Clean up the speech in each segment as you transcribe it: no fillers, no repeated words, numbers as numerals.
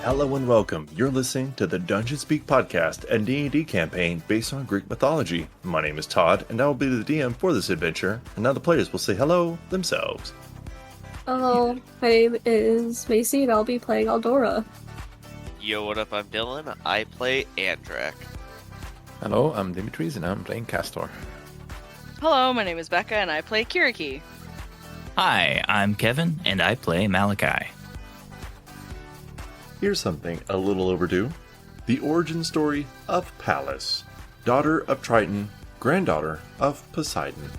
Hello and welcome. You're listening to the Dungeon Speak podcast and D&D campaign based on Greek mythology. My name is Todd, and I will be the DM for this adventure, and now the players will say hello themselves. Hello, my name is Macy, and I'll be playing Aldora. Yo, what up? I'm Dylan. I play Andrak. Hello, I'm Dimitris, and I'm playing Castor. Hello, my name is Becca, and I play Kiriki. Hi, I'm Kevin, and I play Malachi. Here's something a little overdue. The origin story of Pallas, daughter of Triton, granddaughter of Poseidon.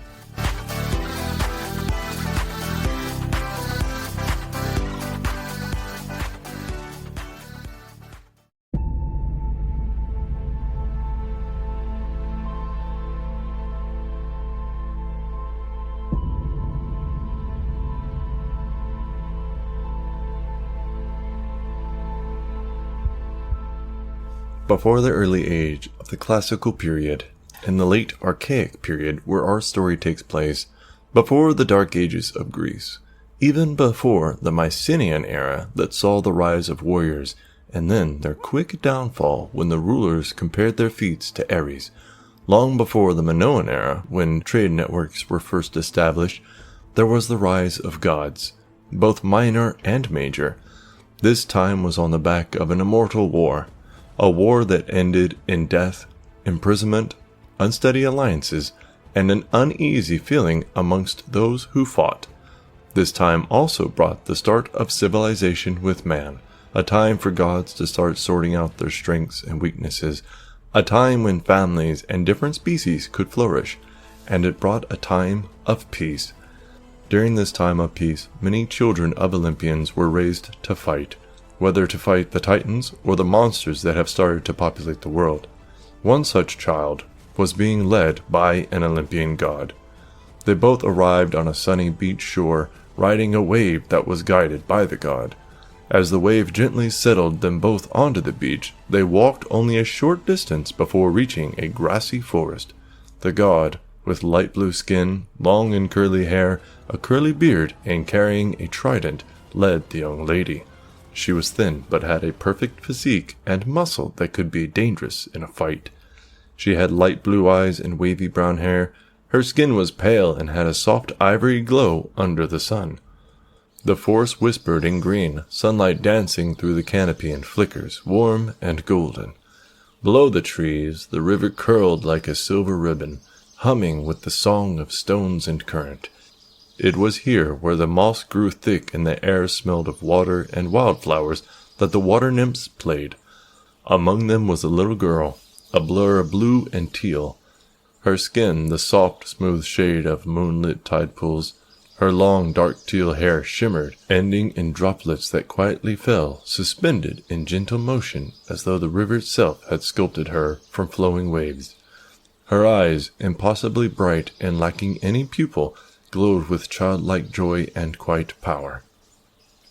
Before the early age of the classical period, in the late archaic period where our story takes place, before the dark ages of Greece, even before the Mycenaean era that saw the rise of warriors, and then their quick downfall when the rulers compared their feats to Ares, long before the Minoan era when trade networks were first established, there was the rise of gods, both minor and major. This time was on the back of an immortal war, a war that ended in death, imprisonment, unsteady alliances, and an uneasy feeling amongst those who fought. This time also brought the start of civilization with man, a time for gods to start sorting out their strengths and weaknesses, a time when families and different species could flourish, and it brought a time of peace. During this time of peace, many children of Olympians were raised to fight, whether to fight the Titans or the monsters that have started to populate the world. One such child was being led by an Olympian god. They both arrived on a sunny beach shore, riding a wave that was guided by the god. As the wave gently settled them both onto the beach, they walked only a short distance before reaching a grassy forest. The god, with light blue skin, long and curly hair, a curly beard, and carrying a trident, led the young lady. She was thin, but had a perfect physique and muscle that could be dangerous in a fight. She had light blue eyes and wavy brown hair. Her skin was pale and had a soft ivory glow under the sun. The forest whispered in green, sunlight dancing through the canopy in flickers, warm and golden. Below the trees, the river curled like a silver ribbon, humming with the song of stones and current. It was here where the moss grew thick and the air smelled of water and wildflowers that the water nymphs played. Among them was a little girl, a blur of blue and teal. Her skin the soft, smooth shade of moonlit tide pools. Her long, dark teal hair shimmered, ending in droplets that quietly fell, suspended in gentle motion as though the river itself had sculpted her from flowing waves. Her eyes, impossibly bright and lacking any pupil, glowed with childlike joy and quiet power.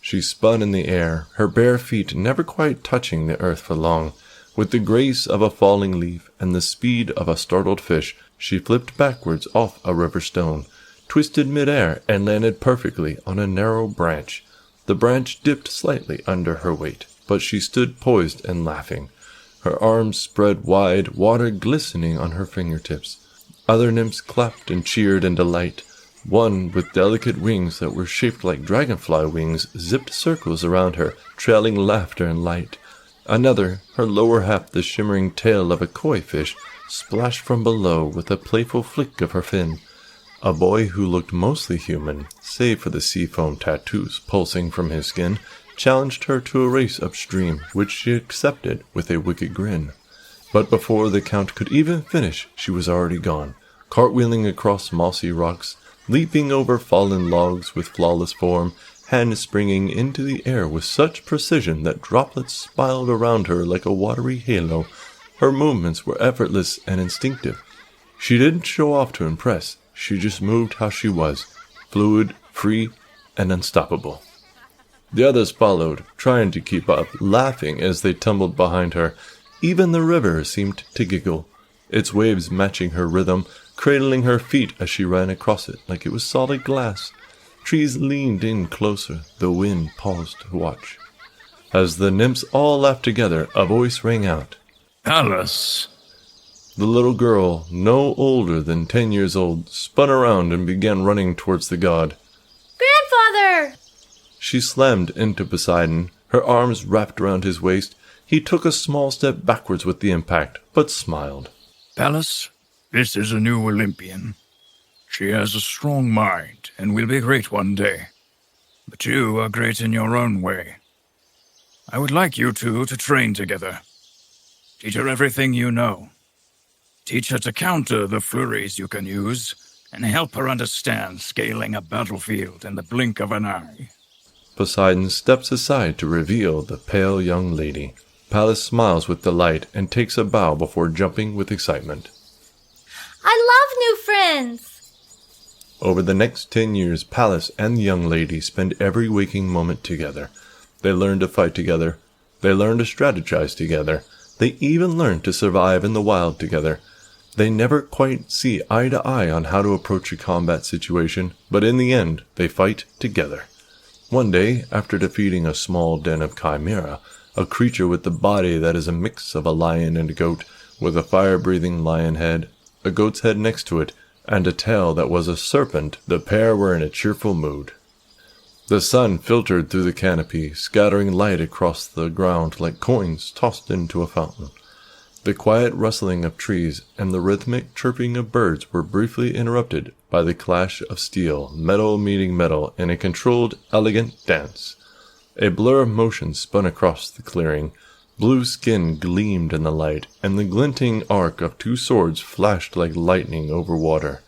She spun in the air, her bare feet never quite touching the earth for long. With the grace of a falling leaf and the speed of a startled fish, she flipped backwards off a river stone, twisted mid-air, and landed perfectly on a narrow branch. The branch dipped slightly under her weight, but she stood poised and laughing, her arms spread wide, water glistening on her fingertips. Other nymphs clapped and cheered in delight. One, with delicate wings that were shaped like dragonfly wings, zipped circles around her, trailing laughter and light. Another, her lower half the shimmering tail of a koi fish, splashed from below with a playful flick of her fin. A boy who looked mostly human, save for the sea foam tattoos pulsing from his skin, challenged her to a race upstream, which she accepted with a wicked grin. But before the count could even finish, she was already gone, cartwheeling across mossy rocks, leaping over fallen logs with flawless form, hand springing into the air with such precision that droplets spiraled around her like a watery halo. Her movements were effortless and instinctive. She didn't show off to impress, she just moved how she was, fluid, free, and unstoppable. The others followed, trying to keep up, laughing as they tumbled behind her. Even the river seemed to giggle, its waves matching her rhythm, cradling her feet as she ran across it like it was solid glass. Trees leaned in closer, the wind paused to watch. As the nymphs all laughed together, a voice rang out. Pallas. The little girl, no older than 10 years old, spun around and began running towards the god. Grandfather! She slammed into Poseidon, her arms wrapped around his waist. He took a small step backwards with the impact, but smiled. Pallas, this is a new Olympian. She has a strong mind and will be great one day. But you are great in your own way. I would like you two to train together. Teach her everything you know. Teach her to counter the flurries you can use, and help her understand scaling a battlefield in the blink of an eye. Poseidon steps aside to reveal the pale young lady. Pallas smiles with delight and takes a bow before jumping with excitement. I love new friends! Over the next 10 years, Pallas and the young lady spend every waking moment together. They learn to fight together. They learn to strategize together. They even learn to survive in the wild together. They never quite see eye to eye on how to approach a combat situation, but in the end, they fight together. One day, after defeating a small den of chimera, a creature with the body that is a mix of a lion and a goat, with a fire-breathing lion head, a goat's head next to it, and a tail that was a serpent, the pair were in a cheerful mood. The sun filtered through the canopy, scattering light across the ground like coins tossed into a fountain. The quiet rustling of trees and the rhythmic chirping of birds were briefly interrupted by the clash of steel, metal meeting metal in a controlled, elegant dance. A blur of motion spun across the clearing. Blue skin gleamed in the light, and the glinting arc of two swords flashed like lightning over water.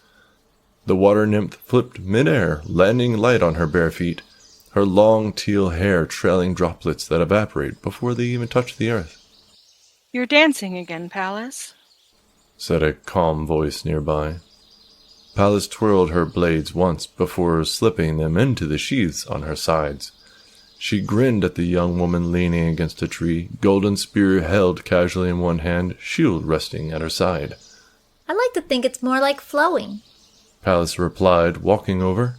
The water nymph flipped mid-air, landing light on her bare feet, her long teal hair trailing droplets that evaporate before they even touch the earth. You're dancing again, Pallas, said a calm voice nearby. Pallas twirled her blades once before slipping them into the sheaths on her sides. She grinned at the young woman leaning against a tree, golden spear held casually in one hand, shield resting at her side. I like to think it's more like flowing. Pallas replied, walking over.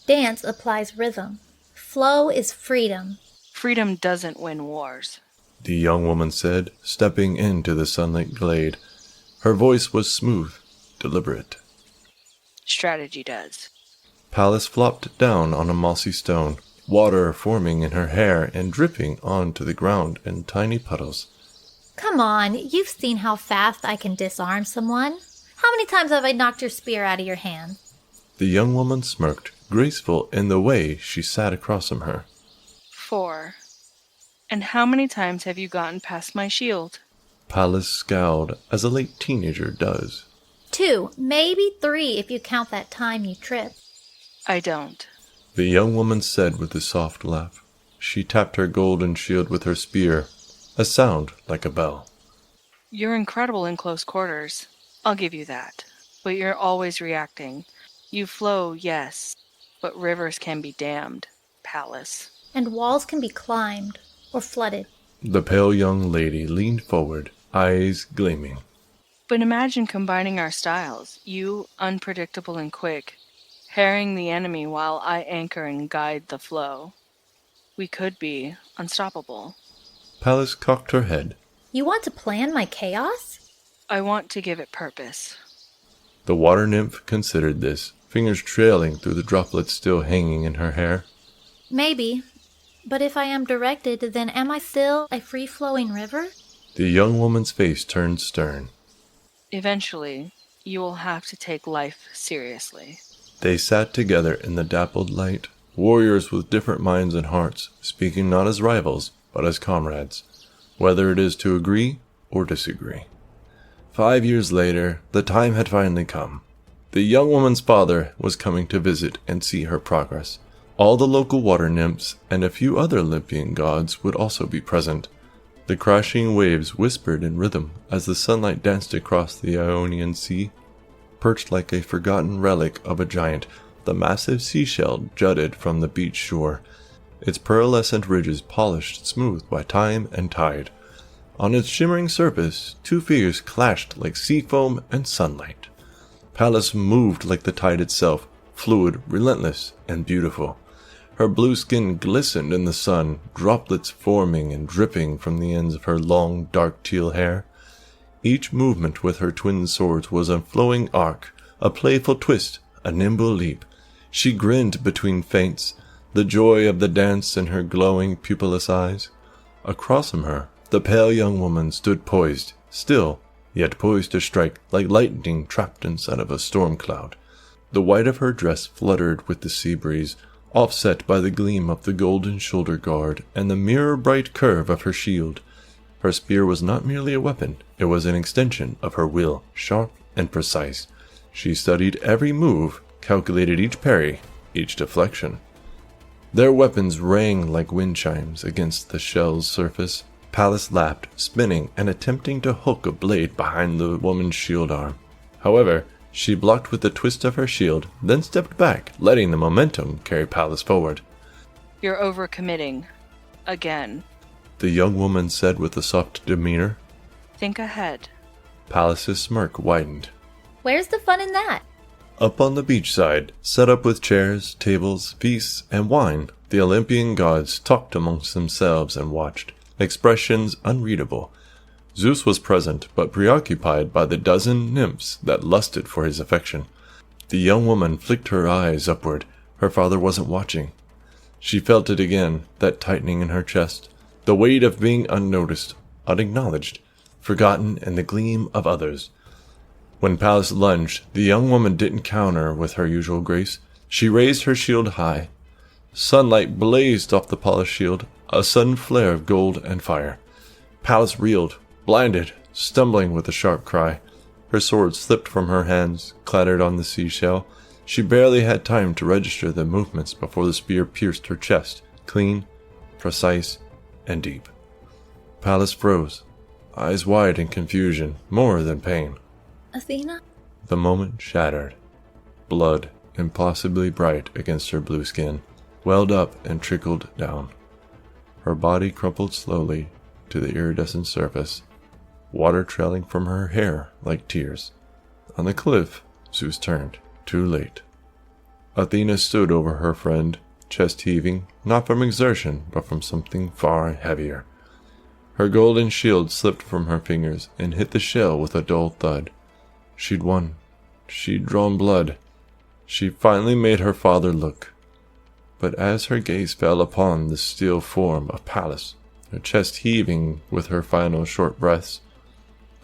Dance applies rhythm. Flow is freedom. freedom doesn't win wars. The young woman said, stepping into the sunlit glade. Her voice was smooth, deliberate. Strategy does. Pallas flopped down on a mossy stone, water forming in her hair and dripping onto the ground in tiny puddles. Come on, you've seen how fast I can disarm someone. How many times have I knocked your spear out of your hand? The young woman smirked, graceful in the way she sat across from her. 4. And how many times have you gotten past my shield? Pallas scowled, as a late teenager does. 2, maybe 3 if you count that time you tripped. I don't. The young woman said with a soft laugh. She tapped her golden shield with her spear, a sound like a bell. You're incredible in close quarters. I'll give you that. But you're always reacting. You flow, yes, but rivers can be dammed, Pallas. And walls can be climbed or flooded. The pale young lady leaned forward, eyes gleaming. But imagine combining our styles. You, unpredictable and quick, harrying the enemy while I anchor and guide the flow. We could be unstoppable. Pallas cocked her head. You want to plan my chaos? I want to give it purpose. The water nymph considered this, fingers trailing through the droplets still hanging in her hair. Maybe. But if I am directed, then am I still a free-flowing river? The young woman's face turned stern. Eventually, you will have to take life seriously. They sat together in the dappled light, warriors with different minds and hearts, speaking not as rivals, but as comrades, whether it is to agree or disagree. 5 years later, the time had finally come. The young woman's father was coming to visit and see her progress. All the local water nymphs and a few other Olympian gods would also be present. The crashing waves whispered in rhythm as the sunlight danced across the Ionian Sea. Perched like a forgotten relic of a giant, the massive seashell jutted from the beach shore, its pearlescent ridges polished smooth by time and tide. On its shimmering surface, two figures clashed like sea foam and sunlight. Pallas moved like the tide itself, fluid, relentless, and beautiful. Her blue skin glistened in the sun, droplets forming and dripping from the ends of her long, dark teal hair. Each movement with her twin swords was a flowing arc, a playful twist, a nimble leap. She grinned between feints, the joy of the dance in her glowing, pupilless eyes. Across from her, the pale young woman stood poised, still, yet poised to strike like lightning trapped inside of a storm cloud. The white of her dress fluttered with the sea breeze, offset by the gleam of the golden shoulder guard and the mirror-bright curve of her shield. Her spear was not merely a weapon, it was an extension of her will, sharp and precise. She studied every move, calculated each parry, each deflection. Their weapons rang like wind chimes against the shell's surface. Pallas lapped, spinning and attempting to hook a blade behind the woman's shield arm. However, she blocked with a twist of her shield, then stepped back, letting the momentum carry Pallas forward. You're overcommitting. Again. The young woman said with a soft demeanor. Think ahead. Pallas's smirk widened. Where's the fun in that? Up on the beachside, set up with chairs, tables, feasts, and wine, the Olympian gods talked amongst themselves and watched, expressions unreadable. Zeus was present, but preoccupied by the dozen nymphs that lusted for his affection. The young woman flicked her eyes upward. Her father wasn't watching. She felt it again, that tightening in her chest, the weight of being unnoticed, unacknowledged, forgotten in the gleam of others. When Pallas lunged, the young woman didn't counter with her usual grace. She raised her shield high. Sunlight blazed off the polished shield, a sudden flare of gold and fire. Pallas reeled, blinded, stumbling with a sharp cry. Her sword slipped from her hands, clattered on the seashell. She barely had time to register the movements before the spear pierced her chest, clean, precise, and deep. Pallas froze, eyes wide in confusion, more than pain. Athena? The moment shattered. Blood, impossibly bright against her blue skin, welled up and trickled down. Her body crumpled slowly to the iridescent surface, water trailing from her hair like tears. On the cliff, Zeus turned, too late. Athena stood over her friend, chest heaving, not from exertion, but from something far heavier. Her golden shield slipped from her fingers and hit the shell with a dull thud. She'd won. She'd drawn blood. She finally made her father look. But as her gaze fell upon the steel form of Pallas, her chest heaving with her final short breaths,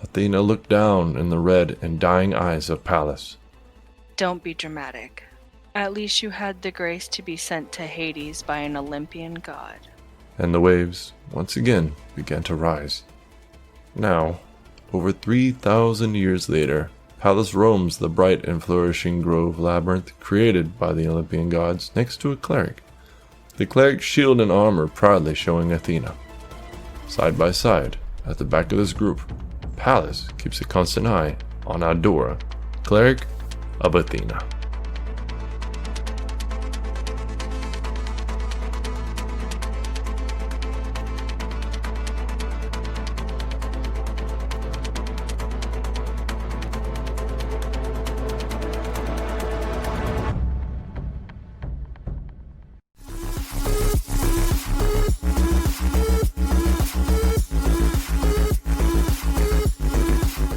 Athena looked down in the red and dying eyes of Pallas. Don't be dramatic. At least you had the grace to be sent to Hades by an Olympian god. And the waves, once again, began to rise. Now, over 3,000 years later, Pallas roams the bright and flourishing grove labyrinth created by the Olympian gods next to a cleric. The cleric's shield and armor proudly showing Athena. Side by side, at the back of this group, Pallas keeps a constant eye on Adora, cleric of Athena.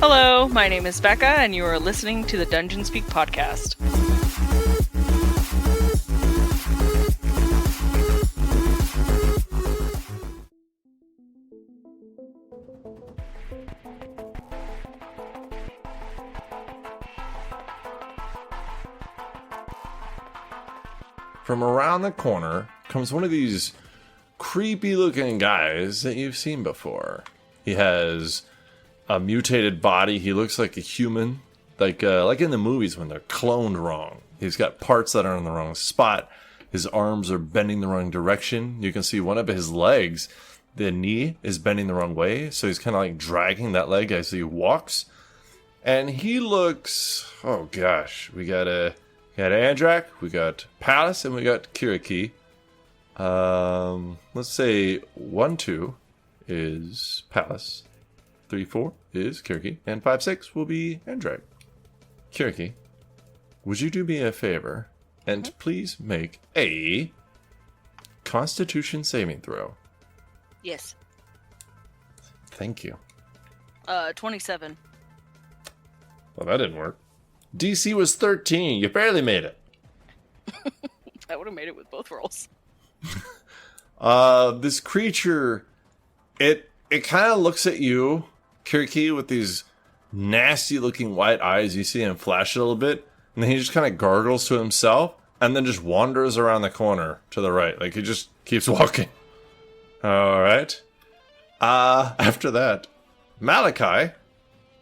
Hello, my name is Becca, and you are listening to the Dungeon Speak podcast. From around the corner comes one of these creepy looking guys that you've seen before. He has a mutated body. He looks like a human, like in the movies when they're cloned wrong. He's got parts that are in the wrong spot. His arms are bending the wrong direction. You can see one of his legs, the knee is bending the wrong way, so he's kind of like dragging that leg as he walks. And he looks, oh gosh, we got Andrak, we got Pallas, and we got Kiriki. Let's say 1-2 is Pallas. 3-4 is Kiriki, and 5-6 will be Andrak. Kiriki, would you do me a favor and please make a Constitution saving throw. Yes. Thank you. 27. Well, that didn't work. DC was 13. You barely made it. I would have made it with both rolls. This creature, it kind of looks at you, Kirky, with these nasty looking white eyes. You see him flash a little bit, and then he just kind of gargles to himself, and then just wanders around the corner to the right. Like, he just keeps walking. All right. After that, Malachi,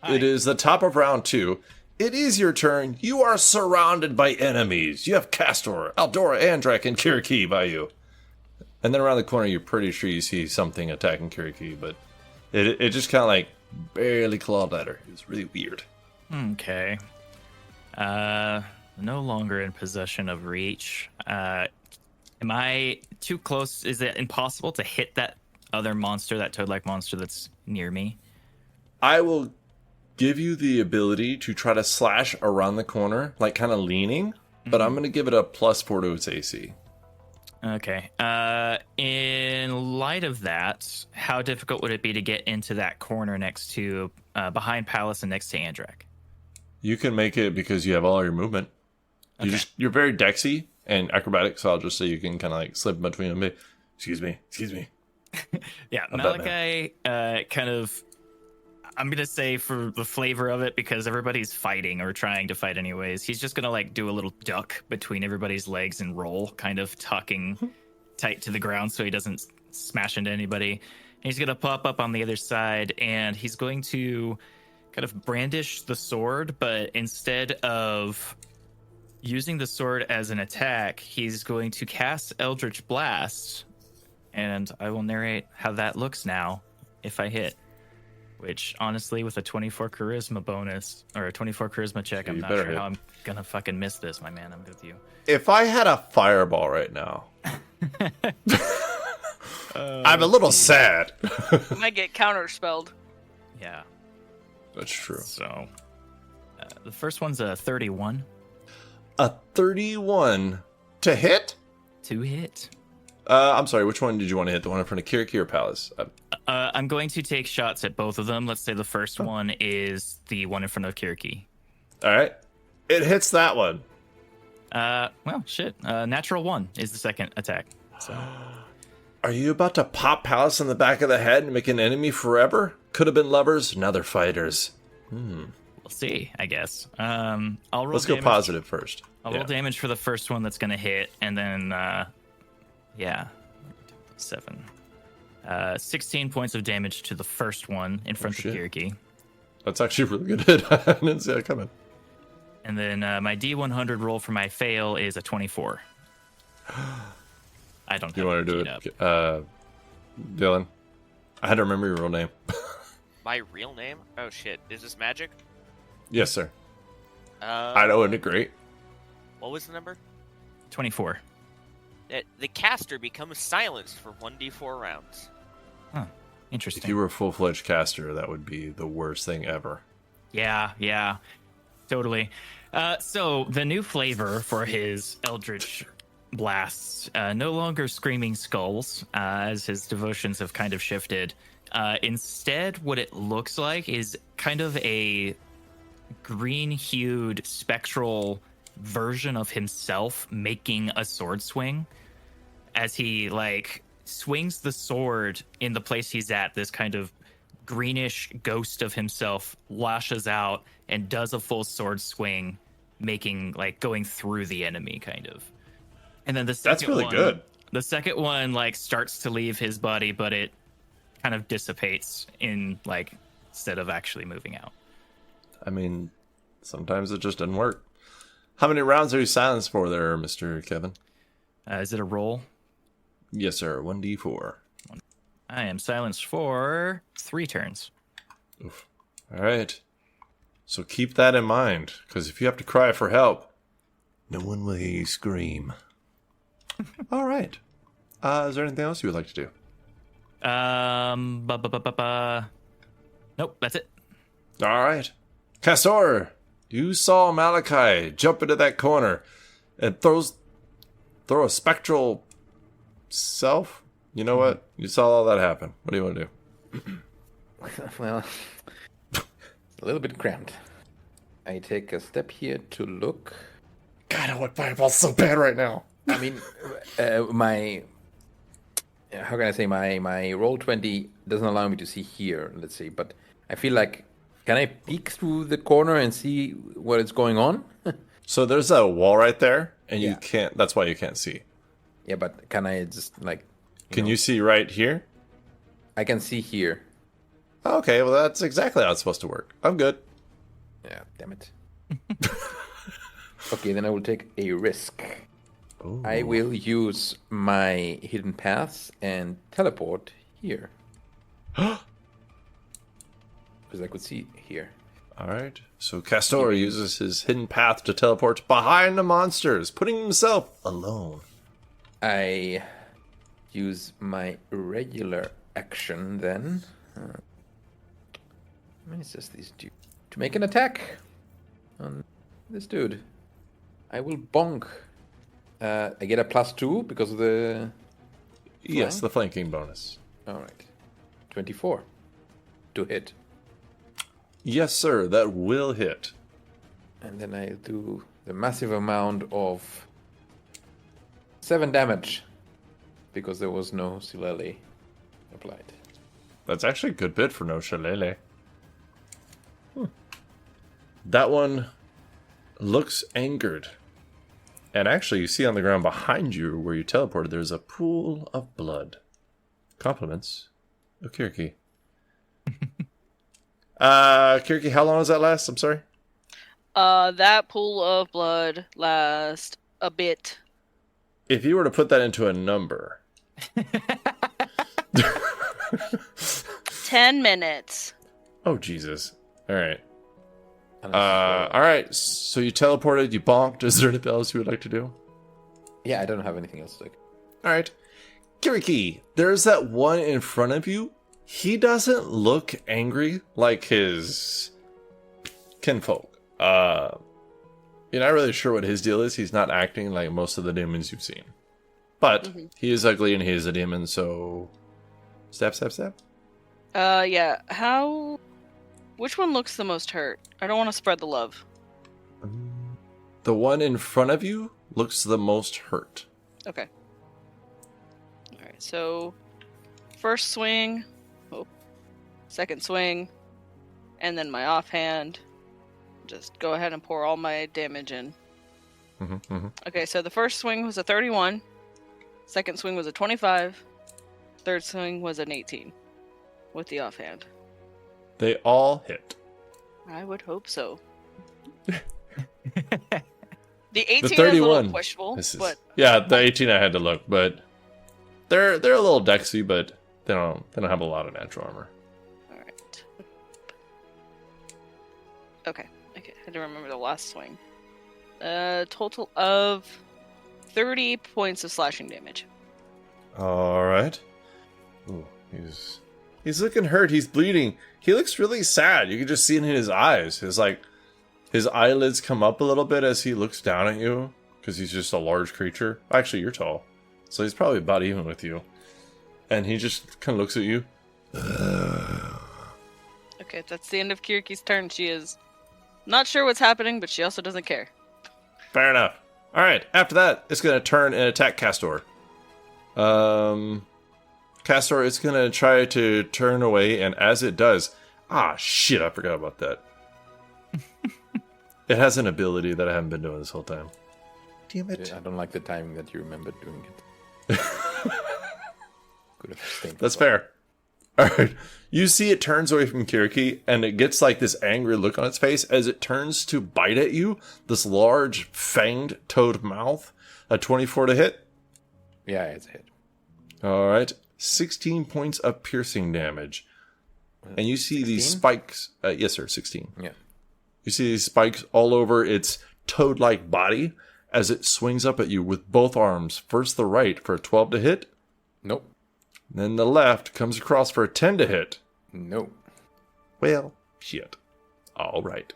it is the top of round 2. It is your turn. You are surrounded by enemies. You have Castor, Aldora, Andrak, and Kirky by you. And then around the corner, you're pretty sure you see something attacking Kirky, but it just kind of like barely clawed at her. It's really weird. Okay. No longer in possession of reach. Am I too close? Is it impossible to hit that other monster, that toad-like monster that's near me? I will give you the ability to try to slash around the corner, like kind of leaning, but I'm going to give it a +4 to its AC. Okay. In light of that, how difficult would it be to get into that corner next to, behind Palace and next to Andrak? You can make it because you have all your movement. Okay. You're very dexy and acrobatic, so I'll just say you can kind of like slip in between them. Excuse me. Yeah, I'm Malachi kind of, I'm going to say for the flavor of it, because everybody's fighting or trying to fight anyways, he's just going to like do a little duck between everybody's legs and roll, kind of tucking tight to the ground so he doesn't smash into anybody. And he's going to pop up on the other side, and he's going to kind of brandish the sword, but instead of using the sword as an attack, he's going to cast Eldritch Blast, and I will narrate how that looks now if I hit. Which, honestly, with a 24 charisma bonus, or a 24 charisma check, So I'm you not better sure hit. how I'm gonna fucking miss this, my man. I'm with you. If I had a fireball right now, I'm a little sad. You might get counterspelled. Yeah. That's true. So, the first one's a 31 A 31 to hit? to hit. I'm sorry, which one did you want to hit? The one in front of Kirky or Palace? I'm going to take shots at both of them. Let's say the first one is the one in front of Kirky. All right. It hits that one. Well, shit. Natural 1 is the second attack. So, Are you about to pop Palace in the back of the head and make an enemy forever? Could have been lovers, now they're fighters. we'll see, I guess. I'll roll Let's go damage. positive first. I'll roll damage for the first one that's going to hit, and then, 7. 16 points of damage to the first one in front of shit. Kirky. That's actually a really good hit. I didn't see that coming. And then my D100 roll for my fail is a 24. I don't You want to do keyed it? up. Dylan? I had to remember your real name. My real name? Oh shit, is this magic? Yes, sir. Uh, I know, isn't it great? What was the number? 24. The caster becomes silenced for 1d4 rounds. Interesting. If you were a full-fledged caster, that would be the worst thing ever. Yeah, totally. So the new flavor for his Eldritch Blasts, no longer screaming skulls, as his devotions have kind of shifted. Instead, what it looks like is kind of a green-hued spectral version of himself making a sword swing. As he like swings the sword in the place he's at, this kind of greenish ghost of himself lashes out and does a full sword swing, making like going through the enemy kind of. And then the second That's really one, good. The second one like starts to leave his body, but it kind of dissipates in like instead of actually moving out. I mean, sometimes it just doesn't work. How many rounds are you silenced for there, Mr. Kevin? Is it a roll? Yes, sir. 1d4. I am silenced for 3 turns. Oof. All right. So keep that in mind, because if you have to cry for help, no one will hear you scream. All right. Is there anything else you would like to do? Nope, that's it. All right. Castor, you saw Malachi jump into that corner and throw a spectral self. You know what? You saw all that happen. What do you want to do? Well, a little bit cramped. I take a step here to look. God, I want fireballs so bad right now. I mean, my how can I say my roll 20 doesn't allow me to see here. Let's see, but I feel like can I peek through the corner and see what is going on? So there's a wall right there, and you Yeah. can't. That's why you can't see. Yeah, but can I just like? Can you see right here? I can see here. Okay, well that's exactly how it's supposed to work. I'm good. Yeah, damn it. Okay, then I will take a risk. Ooh. I will use my hidden paths and teleport here. Because I could see here. All right. So Castor uses his hidden path to teleport behind the monsters, putting himself alone. I use my regular action then. How many does this do? To make an attack on this dude. I will bonk. I get a +2 because of the... Yes, Flank? the flanking bonus. Alright. 24 to hit. Yes, sir. That will hit. And then I do the massive amount of 7 damage. Because there was no Shillelagh applied. That's actually a good bit for no Shillelagh. That one looks angered. And actually, you see on the ground behind you, where you teleported, there's a pool of blood. Compliments of Kirky. Kirky, how long does that last? I'm sorry? That pool of blood lasts a bit. If you were to put that into a number... 10 minutes. Oh, Jesus. All right. All right. So you teleported, you bonked. Is there anything else you would like to do? Yeah, I don't have anything else to do. All right. Kiriki, there's that one in front of you. He doesn't look angry like his kinfolk. You're not really sure what his deal is. He's not acting like most of the demons you've seen. But he is ugly and he is a demon, so... Stab, stab, stab. Yeah. Which one looks the most hurt? I don't want to spread the love. The one in front of you looks the most hurt. Okay. Alright, so... First swing. Oh. Second swing. And then my offhand. Just go ahead and pour all my damage in. Okay, so the first swing was a 31. Second swing was a 25. Third swing was an 18. With the offhand. They all hit. I would hope so. The 18 The is a 31 little questionable, but yeah, the 18 I had to look, but they're a little dexy, but they don't have a lot of natural armor. alright. Okay, I had to remember the last swing. Total of 30 points of slashing damage. All right. Ooh, he's looking hurt. He's bleeding. He looks really sad. You can just see it in his eyes. His eyelids come up a little bit as he looks down at you because he's just a large creature. Actually, you're tall, so he's probably about even with you. And he just kind of looks at you. Okay, that's the end of Kiriki's turn. She is not sure what's happening, but she also doesn't care. Fair enough. All right. After that, it's gonna turn and attack Castor. Castor is going to try to turn away, and as it does... Ah, shit, I forgot about that. It has an ability that I haven't been doing this whole time. Damn it. I don't like the timing that you remembered doing it. Could have stayed. That's fair. Alright. You see it turns away from Kiriki, and it gets like this angry look on its face as it turns to bite at you. This large, fanged, toad mouth. A 24 to hit. Yeah, it's a hit. Alright. 16 points of piercing damage. And you see 16? these spikes. Yes, sir, 16. Yeah. You see these spikes all over its toad-like body as it swings up at you with both arms. First the right for a 12 to hit. Nope. Then the left comes across for a 10 to hit. Nope. Well, shit. All right.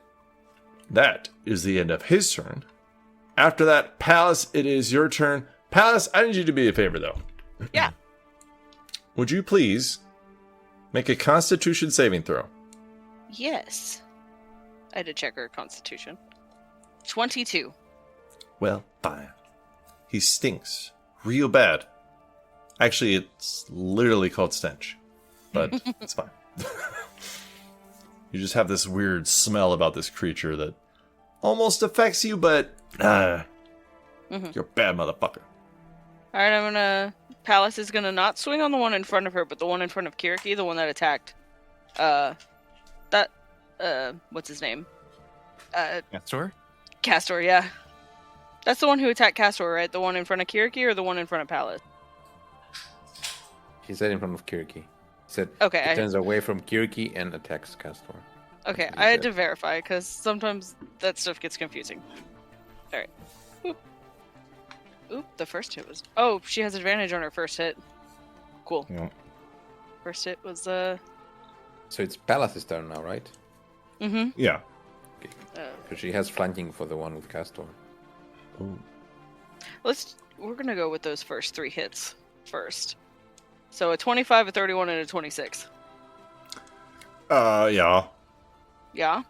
That is the end of his turn. After that, Palace, it is your turn. Palace, I need you to be a favor, though. Yeah. Would you please make a Constitution saving throw? Yes. I had to check her constitution. 22. Well, fine. He stinks real bad. Actually, it's literally called stench, but it's fine. You just have this weird smell about this creature that almost affects you, but you're a bad motherfucker. Alright, I'm gonna... Palace is gonna not swing on the one in front of her, but the one in front of Kiriki, the one that attacked. What's his name? Castor? Castor, yeah. That's the one who attacked Castor, right? The one in front of Kiriki or the one in front of Palace? He said in front of Kiriki. He said Okay, he turns away from Kiriki and attacks Castor. Okay, I had to verify, because sometimes that stuff gets confusing. Alright. Oop, the first hit was... Oh, she has advantage on her first hit. Cool. Yeah. First hit was, So it's Palace's turn now, right? Mm-hmm. Yeah. Because she has flanking for the one with Castor. Ooh. We're gonna go with those first 3 hits first. So a 25, a 31, and a 26. Yeah. Yeah?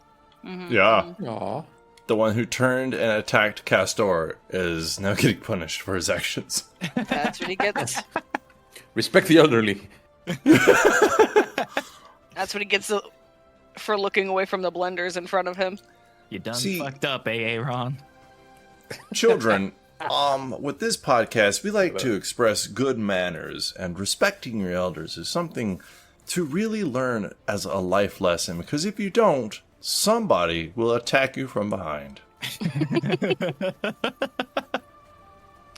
Mm-hmm. Yeah. Aww. The one who turned and attacked Castor is now getting punished for his actions. That's what he gets. Respect the elderly. That's what he gets for looking away from the blenders in front of him. You done See- fucked up, Aaron. Children, with this podcast, we like to express good manners, and respecting your elders is something to really learn as a life lesson, because if you don't, somebody will attack you from behind.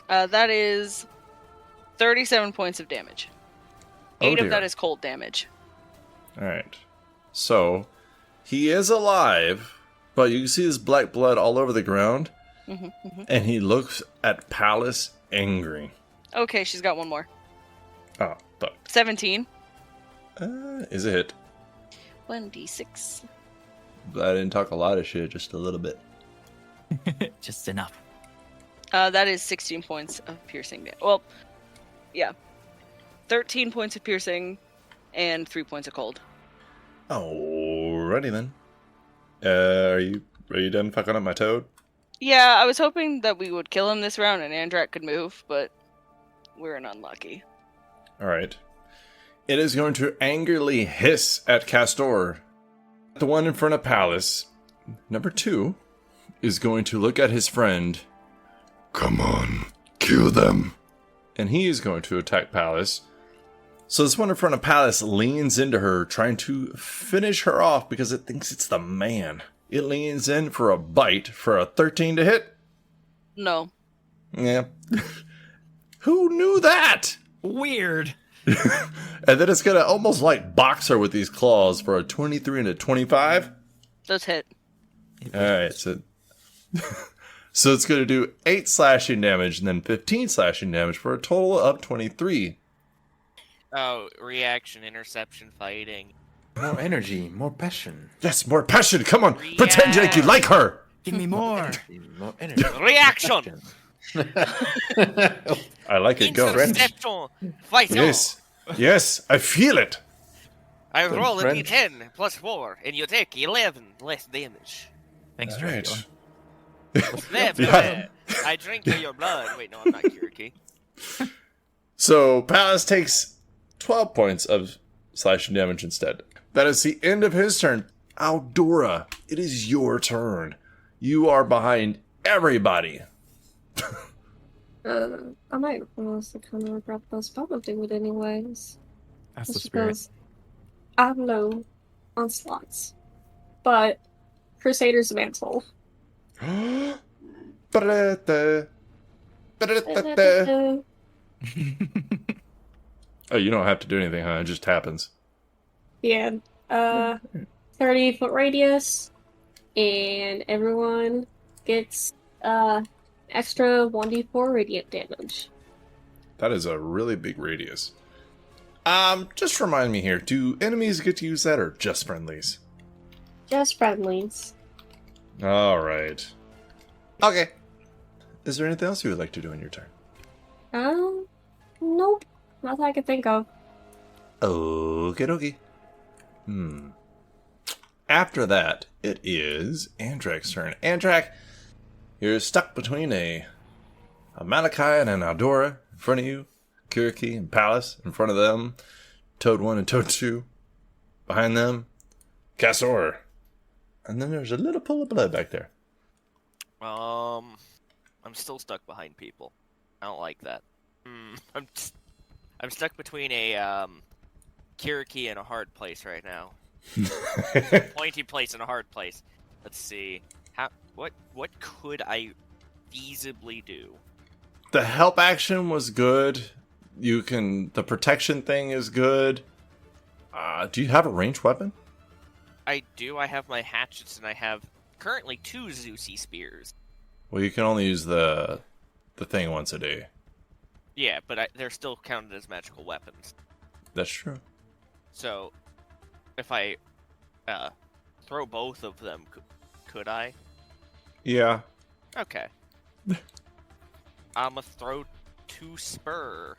That is 37 points of damage. Oh, 8 of dear. that is cold damage. Alright. So, he is alive, but you can see his black blood all over the ground, and he looks at Palace angry. Okay, she's got one more. Oh, fuck. 17. Is a hit. 1d6. I didn't talk a lot of shit, just a little bit. Just enough. That is 16 points of piercing damage. Well, yeah. 13 points of piercing and 3 points of cold. Alrighty then. Are you done fucking up my toad? Yeah, I was hoping that we would kill him this round and Andrak could move, but we're unlucky. Alright. It is going to angrily hiss at Castor. The one in front of Palace, number 2, is going to look at his friend. Come on, kill them. And he is going to attack Palace. So this one in front of Palace leans into her, trying to finish her off because it thinks it's the man. It leans in for a bite for a 13 to hit. No. Yeah. Who knew that? Weird. And then it's going to almost like box her with these claws for a 23 and a 25. Those hit. Alright, so... so it's going to do 8 slashing damage and then 15 slashing damage for a total of 23. Oh, reaction, interception, fighting. More energy, more passion. Yes, more passion. Come on, pretend like you like her. Give me more. More energy. Reaction! I like it. Go. Interception! Vital! Yes, I feel it. I roll a French. d10 plus 4, and you take 11 less damage. Thanks, All Dracula. right. Never. I drink your blood. Wait, no, I'm not Kiriki. So Palace takes 12 points of slashing damage instead. That is the end of his turn. Aldora, it is your turn. You are behind everybody. I might honestly kind of regret this, but I'll do it anyways. That's the Just spirit. because I have no onslaughts. But Crusader's Mantle. Ba-da-da. Ba-da-da-da. Oh, you don't have to do anything, huh? It just happens. Yeah, 30-foot radius, and everyone gets extra 1d4 radiant damage. That is a really big radius. Just remind me here, do enemies get to use that or just friendlies? Just friendlies. Alright. Okay. Is there anything else you would like to do in your turn? Nope. Not that I could think of. Okie dokie. After that, it is Andrak's turn. Andrak, you're stuck between a Malachi and an Aldora in front of you, Kiriki and Palace in front of them, Toad 1 and Toad 2 behind them, Castor. And then there's a little pool of blood back there. I'm still stuck behind people. I don't like that. I'm stuck between a Kiriki and a hard place right now. Pointy place and a hard place. Let's see. What could I feasibly do? The help action was good. The protection thing is good. Do you have a ranged weapon? I do. I have my hatchets and I have currently 2 Zeusy spears. Well, you can only use the thing once a day. Yeah, but they're still counted as magical weapons. That's true. So, if I throw both of them, could I? Yeah. Okay. I'ma throw 2 spur.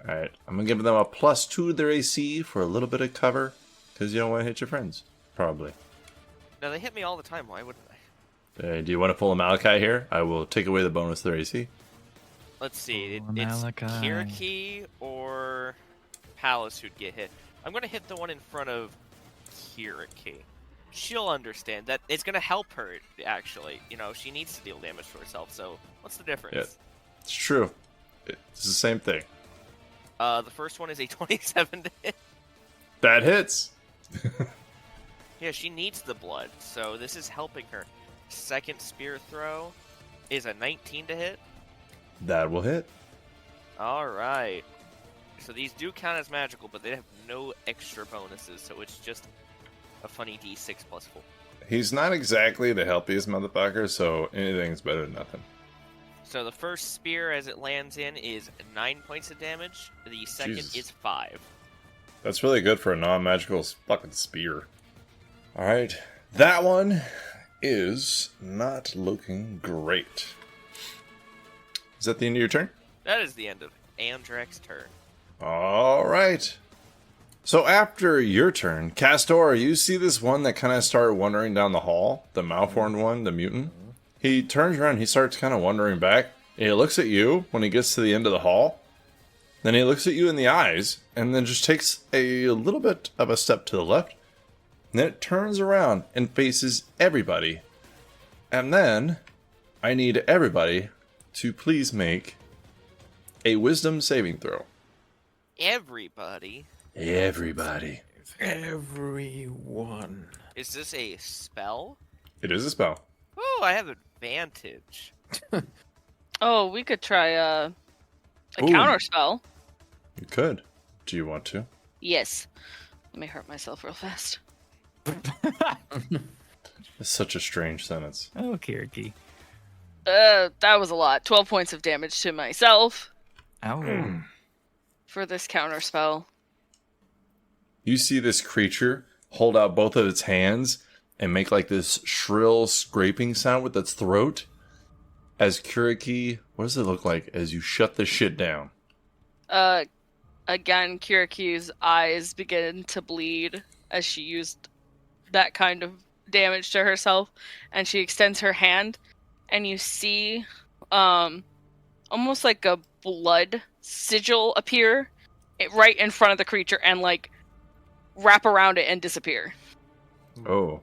Alright, I'm gonna give them a +2 to their AC for a little bit of cover, because you don't want to hit your friends. Probably. No, they hit me all the time. Why wouldn't I? Do you want to pull a Malachi here? I will take away the bonus to their AC. Let's see. Pull a It's Malachi. Kiriki or Palace who'd get hit. I'm gonna hit the one in front of Kiriki. She'll understand that it's gonna help her. Actually, she needs to deal damage to herself. So what's the difference? Yeah, it's true. It's the same thing. The first one is a 27 to hit. That hits. Yeah, she needs the blood, so this is helping her. Second spear throw is a 19 to hit. That will hit. Alright. So these do count as magical, but they have no extra bonuses, so it's just a funny d6 plus 4. He's not exactly the healthiest motherfucker, so anything's better than nothing. So the first spear, as it lands in, is 9 points of damage. The second Jesus. is 5. That's really good for a non-magical fucking spear. Alright. That one is not looking great. Is that the end of your turn? That is the end of Andrak's turn. Alright. So after your turn, Castor, you see this one that kind of started wandering down the hall? The malformed one, the mutant? He turns around, he starts kind of wandering back. And he looks at you when he gets to the end of the hall. Then he looks at you in the eyes, and then just takes a little bit of a step to the left. And then it turns around and faces everybody. And then I need everybody to please make a wisdom saving throw. Everybody? Everybody. Everyone. Is this a spell? It is a spell. Oh, I have advantage. Oh, we could try a Ooh. counter spell. You could. Do you want to? Yes. Let me hurt myself real fast. It's such a strange sentence. Oh, Kiriki. That was a lot. 12 points of damage to myself Ow. for this counter spell. You see this creature hold out both of its hands and make like this shrill scraping sound with its throat. As Kiriki, what does it look like as you shut this shit down? Again, Kiriki's eyes begin to bleed as she used that kind of damage to herself, and she extends her hand, and you see almost like a blood sigil appear right in front of the creature and like wrap around it and disappear. Oh.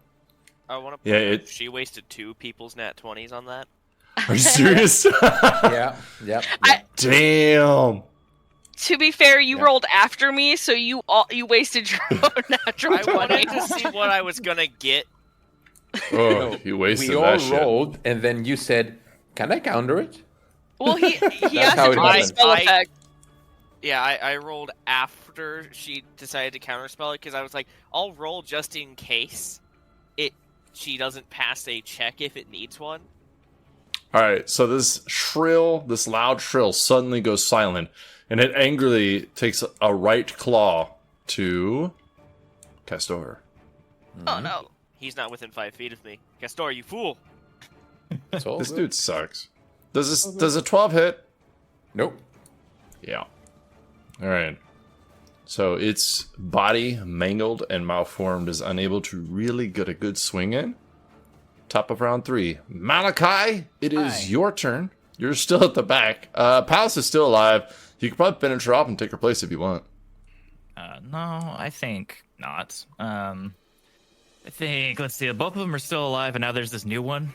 I want to. Yeah, She wasted 2 people's nat 20s on that. Are you serious? Yeah, yep. Damn. To be fair, you Yeah. rolled after me, so you wasted your own natural I 20. wanted to see what I was gonna get. Oh, you wasted We all that shit. rolled, and then you said, "Can I counter it?" Well, he That's asked how if it it was a happened. spell effect. Yeah, I rolled after she decided to counterspell it because I was like, I'll roll just in case she doesn't pass a check if it needs one. Alright, so this loud shrill suddenly goes silent, and it angrily takes a right claw to Castor. Oh no. He's not within 5 feet of me. Castor, you fool! It's all This good. dude sucks. Does a 12 hit? Nope. Yeah. All right. So its body, mangled and malformed, is unable to really get a good swing in. Top of round 3. Malachi, it is Hi. your turn. You're still at the back. Palace is still alive. You can probably finish her off and take her place if you want. No, I think not. I think, let's see, both of them are still alive, and now there's this new one.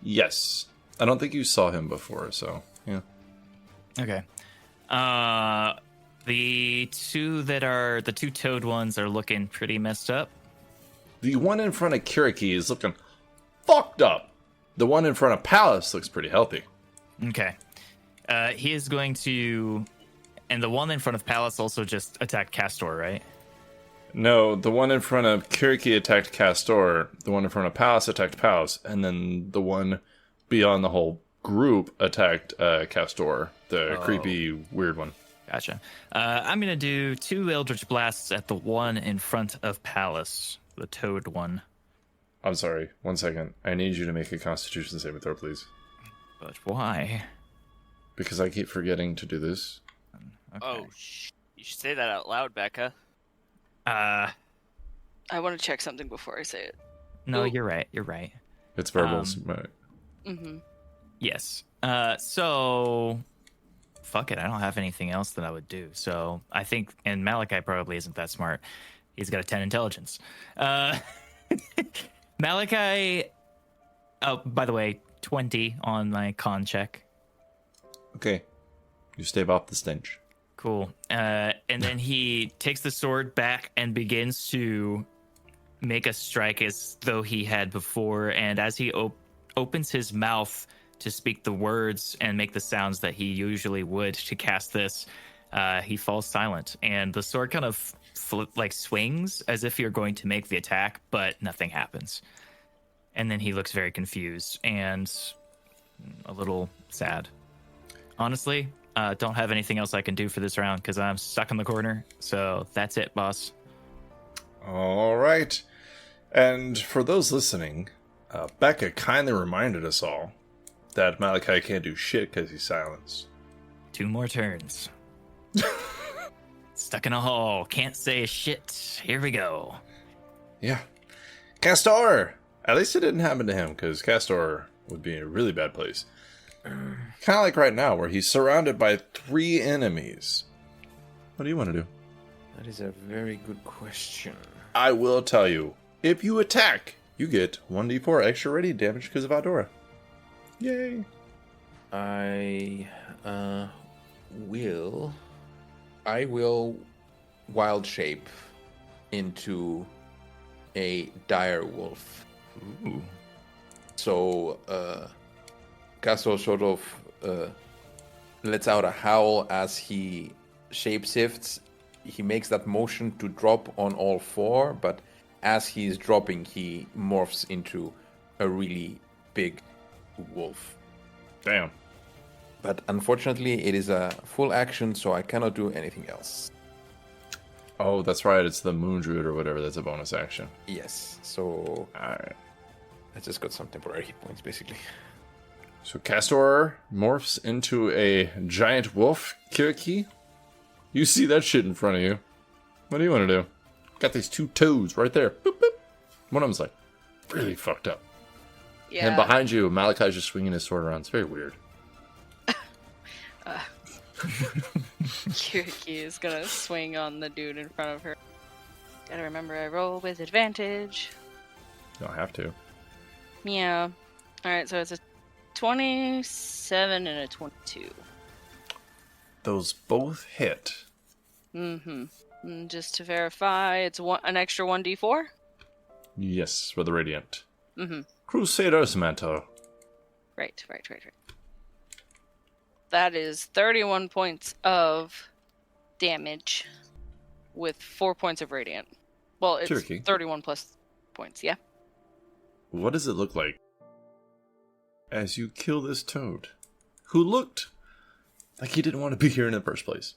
Yes. I don't think you saw him before, so yeah. Okay. The two toad ones are looking pretty messed up. The one in front of Kiriki is looking fucked up. The one in front of Palace looks pretty healthy. Okay. He is going to... And the one in front of Palace also just attacked Castor, right? No, the one in front of Kiriki attacked Castor, the one in front of Palace attacked Palace, and then the one beyond the whole group attacked Castor, the creepy, weird one. Gotcha. I'm going to do 2 Eldritch Blasts at the one in front of Palace, the toad one. I'm sorry, 1 second. I need you to make a Constitution saving throw, please. But why? Because I keep forgetting to do this. Okay. Oh, you should say that out loud, Becca. I want to check something before I say it. No, Ooh. you're right. You're right. It's verbals. Mm-hmm. Yes. So fuck it. I don't have anything else that I would do. So I think, and Malachi probably isn't that smart. He's got a 10 intelligence. Malachi. Oh, by the way, 20 on my con check. Okay. You stave off the stench. Cool. And then he takes the sword back and begins to make a strike as though he had before. And as he opens his mouth to speak the words and make the sounds that he usually would to cast this, he falls silent. And the sword kind of swings as if you're going to make the attack, but nothing happens. And then he looks very confused and a little sad. Honestly, don't have anything else I can do for this round because I'm stuck in the corner. So that's it, boss. All right. And for those listening, Becca kindly reminded us all that Malachi can't do shit because he's silenced. 2 more turns. Stuck in a hole. Can't say shit. Here we go. Yeah. Castor! At least it didn't happen to him because Castor would be in a really bad place. Kind of like right now where he's surrounded by 3 enemies. What do you want to do? That is a very good question. I will tell you. If you attack, you get 1d4 extra radiant damage because of Aldora. Yay. I will wild shape into a dire wolf. Ooh. So Castor sort of lets out a howl as he shapeshifts. He makes that motion to drop on all 4, but as he's dropping, he morphs into a really big wolf. Damn. But unfortunately, it is a full action, so I cannot do anything else. Oh, that's right. It's the Moon Druid or whatever. That's a bonus action. Yes, so Alright. I just got some temporary hit points, basically. So Castor morphs into a giant wolf. Kiriki, you see that shit in front of you. What do you want to do? Got these 2 toads right there. Boop, boop. One of them's like really fucked up. Yeah. And behind you, Malachi's just swinging his sword around. It's very weird. Kiriki is gonna swing on the dude in front of her. Gotta remember I roll with advantage. You don't have to. Yeah. Alright, so it's a 27 and a 22. Those both hit. Mm-hmm. And just to verify, it's an extra 1d4? Yes, for the radiant. Mm-hmm. Crusader's Mantle. Right. That is 31 points of damage with 4 points of radiant. Well, it's Turkey. 31 plus points, yeah. What does it look like as you kill this toad, who looked like he didn't want to be here in the first place?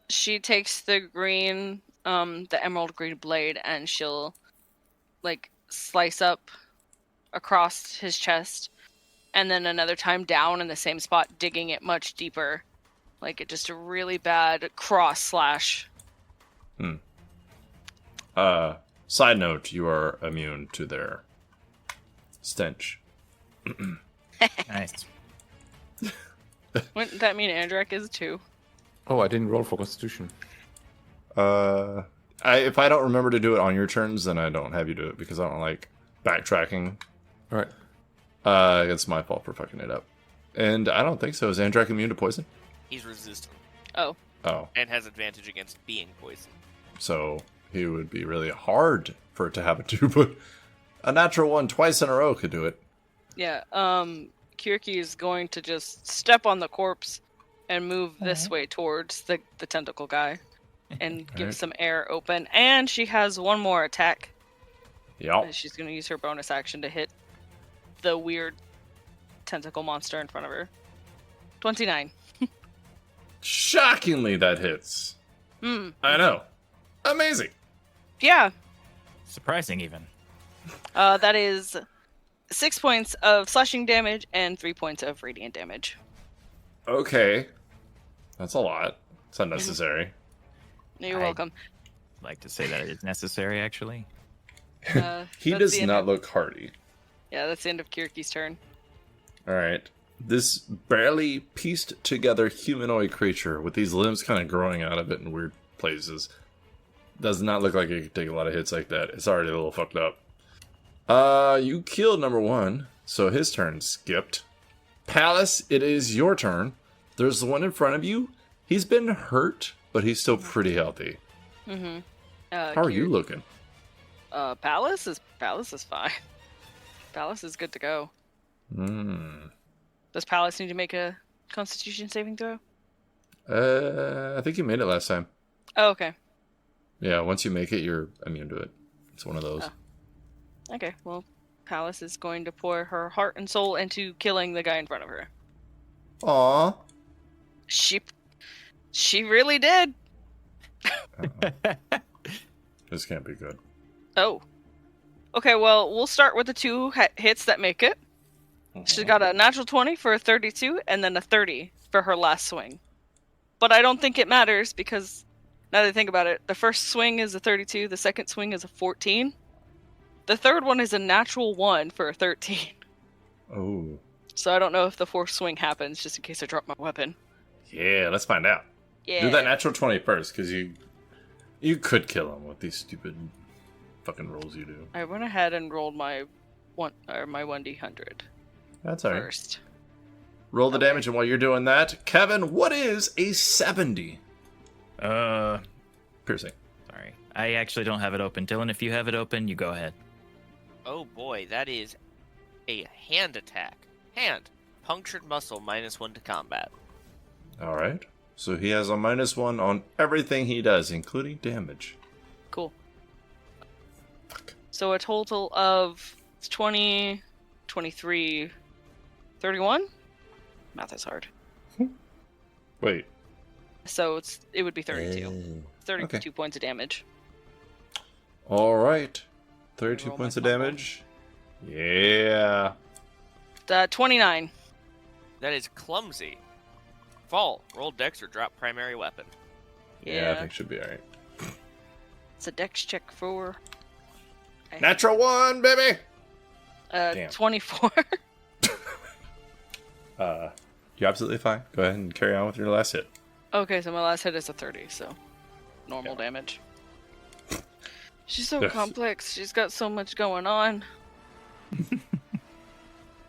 She takes the green, the emerald green blade, and she'll, slice up across his chest, and then another time down in the same spot, digging it much deeper, Like just a really bad cross slash. Side note, you are immune to their stench. Nice. Wouldn't that mean Andrak is too? Oh, I didn't roll for Constitution. If I don't remember to do it on your turns, then I don't have you do it because I don't like backtracking. All right. It's my fault for fucking it up. And I don't think so. Is Andrak immune to poison? He's resistant Oh. Oh, and has advantage against being poisoned. so he would be really hard for it to have a 2, but a natural 1 twice in a row could do it. Yeah. Kiriki is going to just step on the corpse and move this way towards the tentacle guy and give Alright. some air open. And she has one more attack. Yep. She's going to use her bonus action to hit the weird tentacle monster in front of her. 29. Shockingly, that hits. I know. Amazing. Yeah. Surprising, even. That is 6 points of slashing damage and 3 points of radiant damage. Okay. That's a lot. It's unnecessary. You're I- welcome. Like to say that it is necessary, actually. He That's does the end not of- look hardy. Yeah, that's the end of Kiriki's turn. Alright. This barely pieced together humanoid creature with these limbs kind of growing out of it in weird places does not look like it could take a lot of hits like that. It's already a little fucked up. You killed number 1, so his turn skipped. Palace, it is your turn. There's the one in front of you. He's been hurt, but he's still pretty healthy. Mm-hmm. How are you looking? Palace is fine. Palace is good to go. Does Palace need to make a Constitution saving throw? I think you made it last time. Oh, okay. Yeah, once you make it, you're immune to it. It's one of those. Oh. Okay, well, Palace is going to pour her heart and soul into killing the guy in front of her. Aw. She really did. This can't be good. Oh. Okay, well, we'll start with the 2 hits that make it. She got a natural 20 for a 32, and then a 30 for her last swing. But I don't think it matters, because now that I think about it, the first swing is a 32, the second swing is a 14. The third one is a natural 1 for a 13. Oh. So I don't know if the fourth swing happens, just in case I drop my weapon. Yeah, let's find out. Yeah. Do that natural 20 first, because you could kill him with these stupid fucking rolls you do. I went ahead and rolled my 1d100 That's alright. first. Roll the Okay. damage, and while you're doing that, Kevin, what is a 70? Piercing. Sorry. I actually don't have it open. Dylan, if you have it open, you go ahead. Oh boy, that is a hand attack. Hand. Punctured muscle, -1 to combat. Alright. So he has a -1 on everything he does, including damage. Cool. So a total of 20, 23, 31? Math is hard. Wait. So it would be 32. Oh. 32 Okay. points of damage. Alright. 32 Roll my points of fumble. damage. Yeah. 29. That is clumsy. Fall. Roll dex or drop primary weapon. Yeah, I think should be alright. It's a dex check for Natural 1, baby! Damn. 24. You're absolutely fine. Go ahead and carry on with your last hit. Okay, so my last hit is a 30, so normal damage. She's so Yes. complex. She's got so much going on.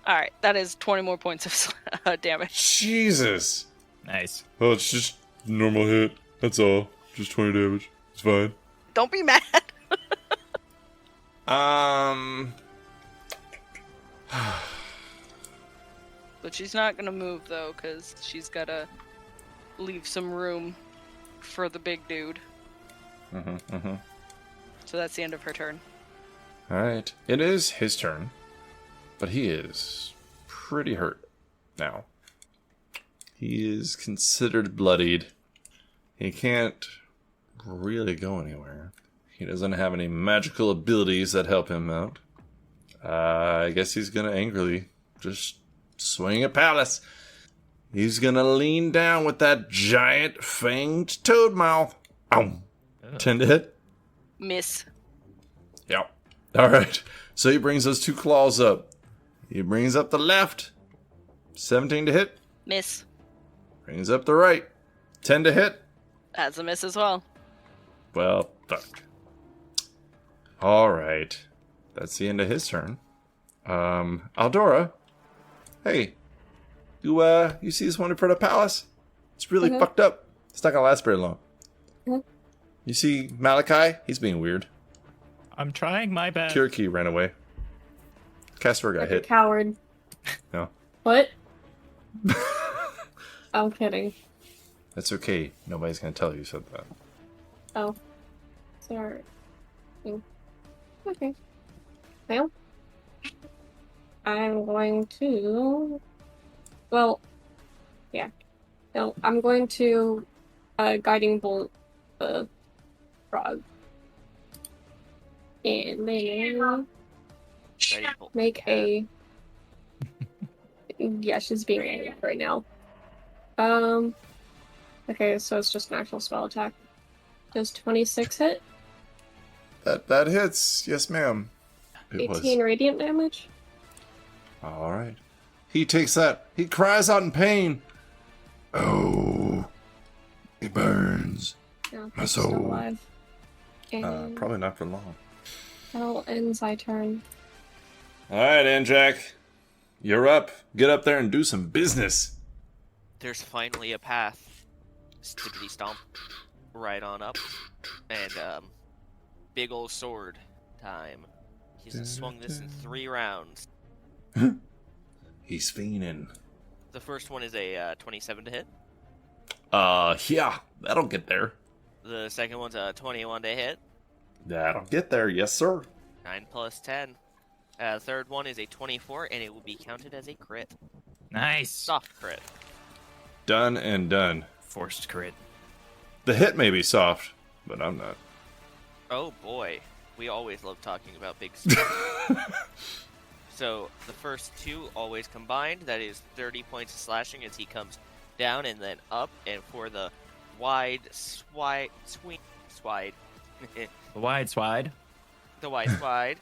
Alright, that is 20 more points of damage. Jesus! Nice. Oh, it's just normal hit. That's all. Just 20 damage. It's fine. Don't be mad! But she's not gonna move, though, because she's gotta leave some room for the big dude. So that's the end of her turn. Alright. It is his turn. But he is pretty hurt now. He is considered bloodied. He can't really go anywhere. He doesn't have any magical abilities that help him out. I guess he's gonna angrily just swing at Palace. He's gonna lean down with that giant fanged toad mouth. Ow. 10 to hit? Miss. Yep. Alright. So he brings those 2 claws up. He brings up the left. 17 to hit. Miss. Brings up the right. 10 to hit. That's a miss as well. Well, fuck. Alright. That's the end of his turn. Aldora. Hey. You see this one in front of the palace? It's really fucked up. It's not gonna last very long. You see Malachi? He's being weird. I'm trying my best. Kiriki ran away. Casper got Like a hit. coward. No. What? I'm kidding. That's okay. Nobody's gonna tell you said that. Oh. Sorry. Okay. Well, I'm going to... Well, yeah. No, I'm going to Guiding Bolt the frog. And then make a... Yeah, she's being angry right now. Okay, so it's just an actual spell attack. Does 26 hit? That hits. Yes, ma'am. It 18 radiant damage? Alright. He takes that. He cries out in pain. Oh. It burns. No, My he's still soul. alive. And Probably not for long. that'll end my turn. Alright, Anjak. You're up. Get up there and do some business. There's finally a path. Stickety stomp. Right on up. And, big ol' sword time. He's swung this in 3 rounds. He's fiending. The first one is a 27 to hit. Yeah. That'll get there. The second one's a 21 to hit. That'll get there. Yes, sir. 9 plus 10. Third one is a 24, and it will be counted as a crit. Nice. Soft crit. Done and done. Forced crit. The hit may be soft, but I'm not. Oh boy. We always love talking about big stuff. So, the first 2 always combined. That is 30 points of slashing as he comes down and then up. And for the wide swide. The wide swide. The wide swide.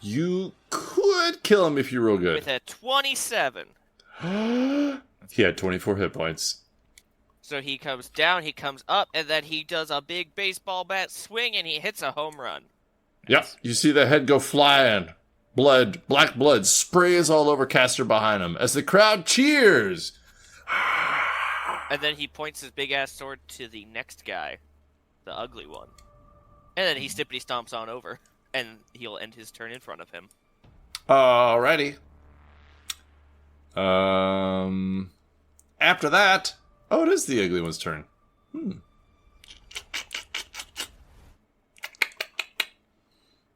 You could kill him if you roll good. With a 27. He had 24 hit points. So he comes down, he comes up, and then he does a big baseball bat swing and he hits a home run. Yep. You see the head go flying. Blood, black blood sprays all over Caster behind him as the crowd cheers. And then he points his big ass sword to the next guy, the ugly one. And then he stippity stomps on over, and he'll end his turn in front of him. Alrighty. After that, it is the ugly one's turn.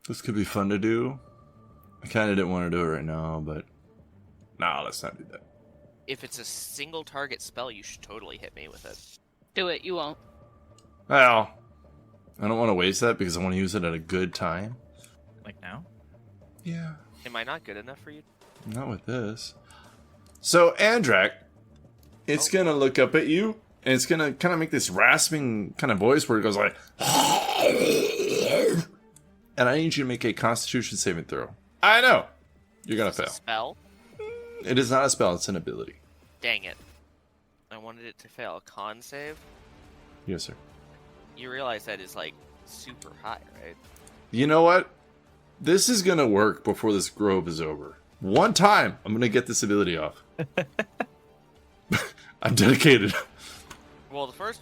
This could be fun to do. I kind of didn't want to do it right now, but nah, let's not do that. If it's a single target spell, you should totally hit me with it. Do it, you won't. Well, I don't want to waste that because I want to use it at a good time. Like now? Yeah. Am I not good enough for you? Not with this. So, Andrak, it's going to look up at you, and it's going to kind of make this rasping kind of voice where it goes like... And I need you to make a Constitution saving throw. I know. You're going to fail. Spell? It is not a spell, it's an ability. Dang it. I wanted it to fail. Con save? Yes, sir. You realize that is, like, super high, right? You know what? This is going to work before this grove is over. One time, I'm going to get this ability off. I'm dedicated. Well, the first...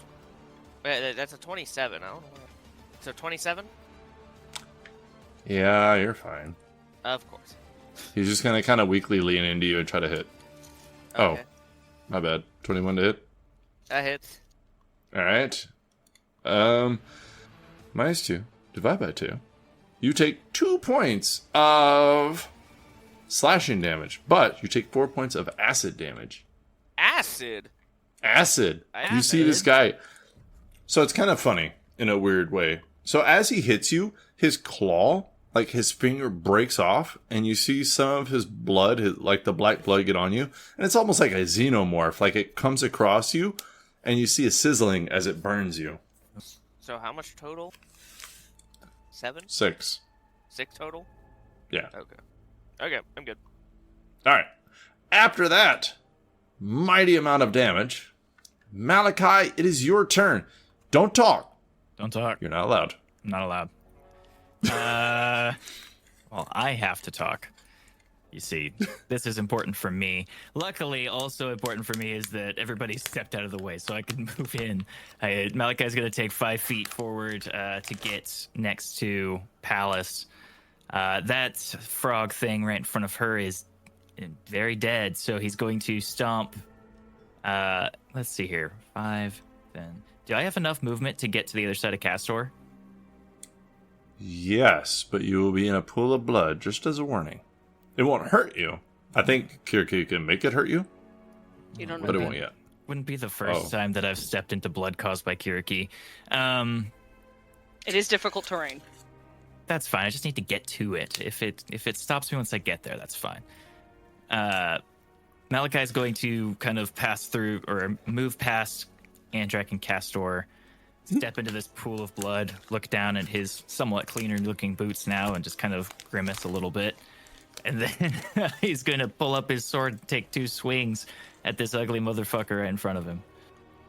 That's a 27. I don't know. So 27? Yeah, you're fine. Of course. He's just going to kind of weakly lean into you and try to hit. Okay. Oh, my bad. 21 to hit. That hits. Alright. Minus 2. Divide by 2. You take 2 points of slashing damage, but you take 4 points of acid damage. Acid? Acid. You see this guy. So it's kind of funny in a weird way. So as he hits you, his claw like his finger breaks off, and you see some of his blood, like the black blood, get on you, and it's almost like a xenomorph. Like it comes across you, and you see a sizzling as it burns you. So how much total? 7? 6. 6 total? Yeah. Okay, I'm good. All right. After that mighty amount of damage, Malachi, it is your turn. Don't talk. Don't talk. You're not allowed. I'm not allowed. Well, I have to talk. You see, this is important for me. Luckily, also important for me is that everybody stepped out of the way so I can move in. Malachi's going to take 5 feet forward to get next to Palace. That frog thing right in front of her is very dead, so he's going to stomp. Let's see here. 5, 10. Do I have enough movement to get to the other side of Castor? Yes, but you will be in a pool of blood, just as a warning. It won't hurt you. I think Kiriki can make it hurt you, You don't know. but it won't yet. Wouldn't be the first time that I've stepped into blood caused by Kiriki. It is difficult terrain. That's fine. I just need to get to it. If it stops me once I get there, that's fine. Malachi is going to kind of pass through or move past Andrak and Castor, step into this pool of blood, look down at his somewhat cleaner looking boots now, and just kind of grimace a little bit. And then he's going to pull up his sword and take 2 swings at this ugly motherfucker right in front of him.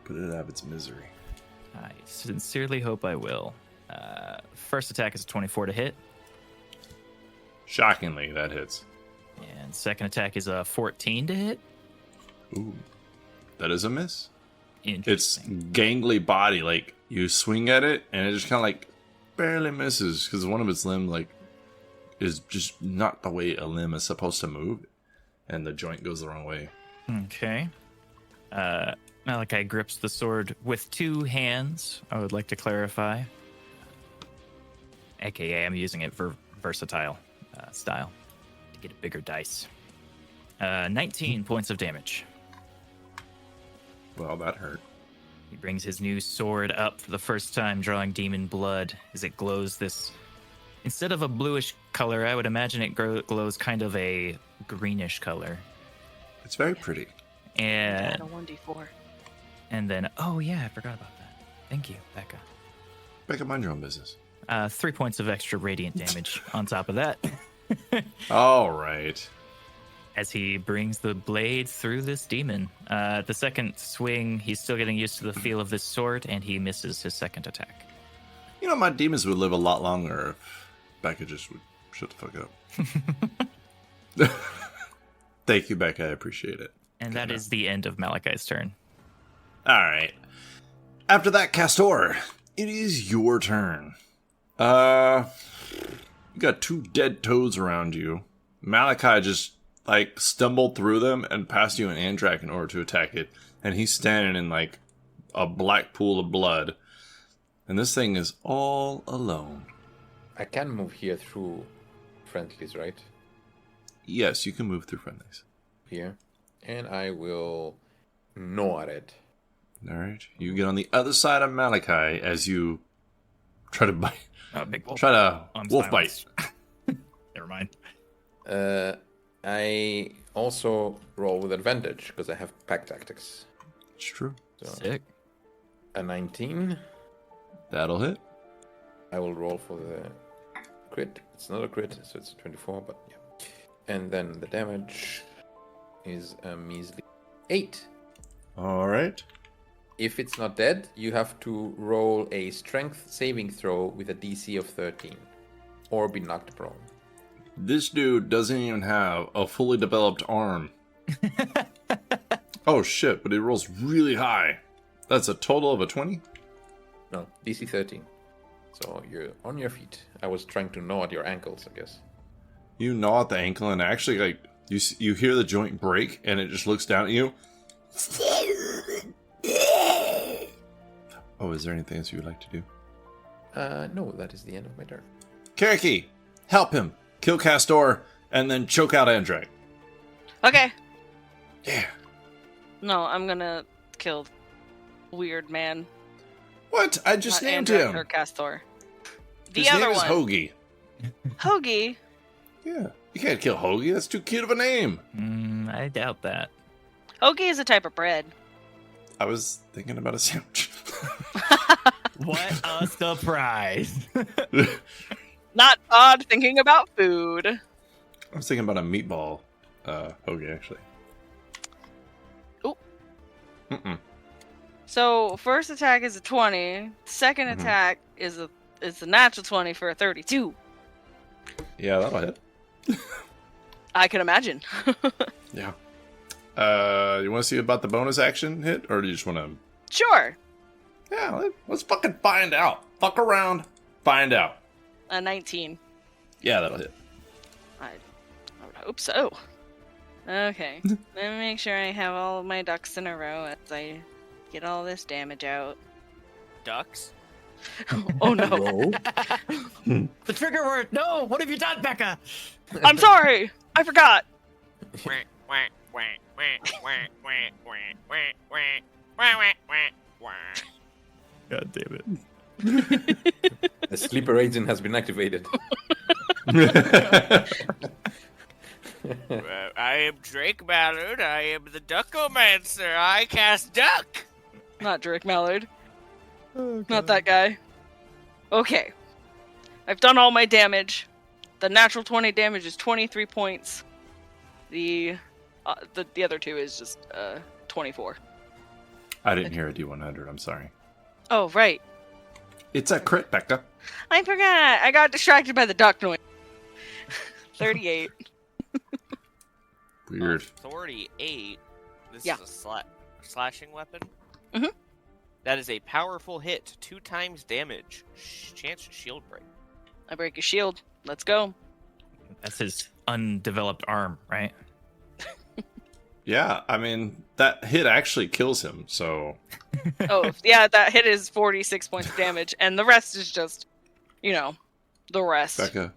Put it out of its misery. I sincerely hope I will. First attack is a 24 to hit, Shockingly, that hits. and second attack is a 14 to hit. Ooh, that is a miss. Its Interesting. gangly body, like you swing at it, and it just kind of like barely misses because one of its limb like is just not the way a limb is supposed to move, and the joint goes the wrong way. Okay. Malachi grips the sword with 2 hands, I would like to clarify. AKA, I'm using it for versatile style to get a bigger dice. 19 points of damage. Well, that hurt. He brings his new sword up for the first time, drawing demon blood as it glows this. Instead of a bluish color, I would imagine it glows kind of a greenish color. It's very pretty. And Add a 1d4. and then, oh yeah, I forgot about that. Thank you, Becca. Back up, mind your own business. 3 points of extra radiant damage on top of that. All right. As he brings the blade through this demon. The second swing, he's still getting used to the feel of this sword, and he misses his second attack. You know, my demons would live a lot longer if Becca just would shut the fuck up. Thank you, Becca. I appreciate it. And that is the end of Malachi's turn. All right. After that, Castor, it is your turn. You got 2 dead toads around you. Malachi just like stumbled through them and passed you an Andrak in order to attack it, and he's standing in like a black pool of blood, and this thing is all alone. I can move here through friendlies, right? Yes, you can move through friendlies. Here. And I will gnaw at it. All right, you get on the other side of Malachi as you try to bite. Big wolf. Try to I'm wolf bite. silenced. Never mind. I also roll with advantage because I have pack tactics. It's true. So Sick. a 19. That'll hit. I will roll for the crit. It's not a crit, so it's a 24, but yeah. And then the damage is a measly 8. All right. If it's not dead, you have to roll a strength saving throw with a DC of 13. Or be knocked prone. This dude doesn't even have a fully developed arm. Oh shit, but he rolls really high. That's a total of a 20? No, DC 13. So you're on your feet. I was trying to gnaw at your ankles, I guess. You gnaw at the ankle and actually like you hear the joint break and it just looks down at you. Oh, is there anything else you would like to do? No, that is the end of my turn. Kiriki, help him. Kill Castor and then choke out Andrak. Okay. Yeah. No, I'm gonna kill Weird Man. What? I just Not named Andrak him. or Castor. The His other name is one. Hoagie. Hoagie? Yeah. You can't kill Hoagie. That's too cute of a name. I doubt that. Hoagie is a type of bread. I was thinking about a sandwich. What a surprise! Not odd thinking about food. I was thinking about a meatball Hoagie, actually. Ooh. Mm-mm. So first attack is a 20. Second attack is a natural 20 for a 32. Yeah, that'll hit. I can imagine. Yeah. You want to see about the bonus action hit, or do you just want to? Sure. Yeah, let's fucking find out. Fuck around, find out. A 19. Yeah, that'll hit. I would hope so. Okay. Let me make sure I have all of my ducks in a row as I get all this damage out. Ducks? Oh no. The trigger word! No! What have you done, Becca? I'm sorry! I forgot! God damn it. The sleeper agent has been activated. I am Drake Mallard. I am the Duckomancer. I cast duck. Not Drake Mallard. Not that guy. Okay. I've done all my damage. The natural 20 damage is 23 points. The other two is just 24. I didn't hear a D100. I'm sorry. Oh, right. It's a crit, Becca. I forgot. I got distracted by the duck noise. 38. Weird. 38. This Yeah. is a slashing weapon? Mhm. That is a powerful hit. 2 times damage. Chance to shield break. I break his shield. Let's go. That's his undeveloped arm, right? Yeah, I mean, that hit actually kills him, so... Oh, yeah, that hit is 46 points of damage, and the rest is just, the rest. Becca.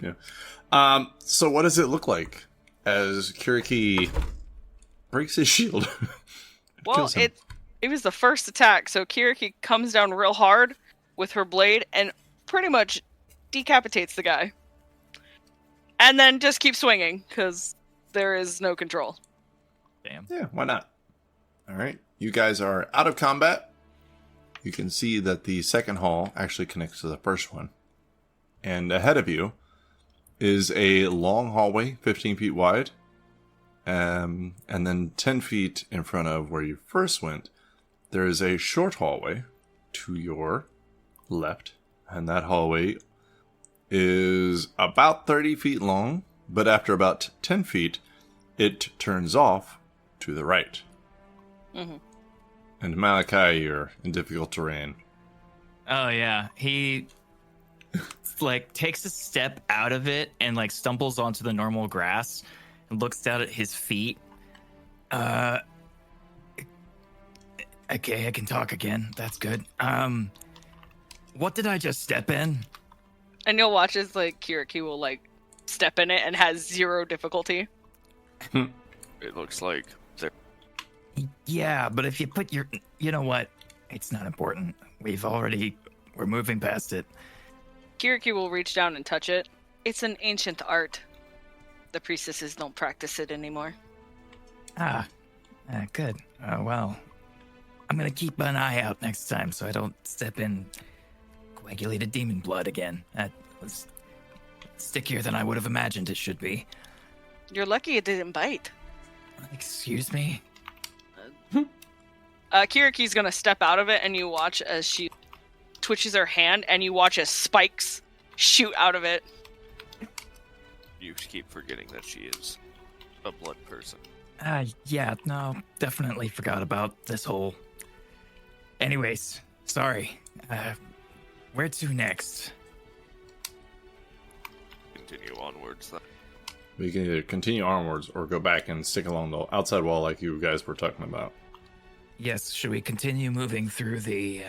Yeah. So what does it look like as Kiriki breaks his shield? Well, kills him? it was the first attack, so Kiriki comes down real hard with her blade and pretty much decapitates the guy. And then just keeps swinging, because there is no control. Damn. Yeah, why not? All right. You guys are out of combat. You can see that the second hall actually connects to the first one. And ahead of you is a long hallway, 15 feet wide. And then 10 feet in front of where you first went, there is a short hallway to your left. And that hallway is about 30 feet long, but after about 10 feet, it turns off to the right. Mm-hmm. And Malachi, you're in difficult terrain. Oh yeah, he takes a step out of it and stumbles onto the normal grass and looks down at his feet. Okay, I can talk again. That's good. What did I just step in? And you'll watch as Kiriki will step in it and has 0 difficulty. It looks like they're... Yeah, but if you put your... You know what? It's not important. We're moving past it. Kiriki will reach down and touch it. It's an ancient art. The priestesses don't practice it anymore. Good. Well, I'm gonna keep an eye out next time so I don't step in coagulated demon blood again. That was stickier than I would have imagined it should be. You're lucky it didn't bite. Excuse me? Kiriki's gonna step out of it, and you watch as she twitches her hand, and you watch as spikes shoot out of it. You keep forgetting that she is a blood person. Yeah, no, definitely forgot about this whole... Anyways, sorry. Where to next? Continue onwards then. We can either continue onwards or go back and stick along the outside wall like you guys were talking about. Yes, should we continue moving through the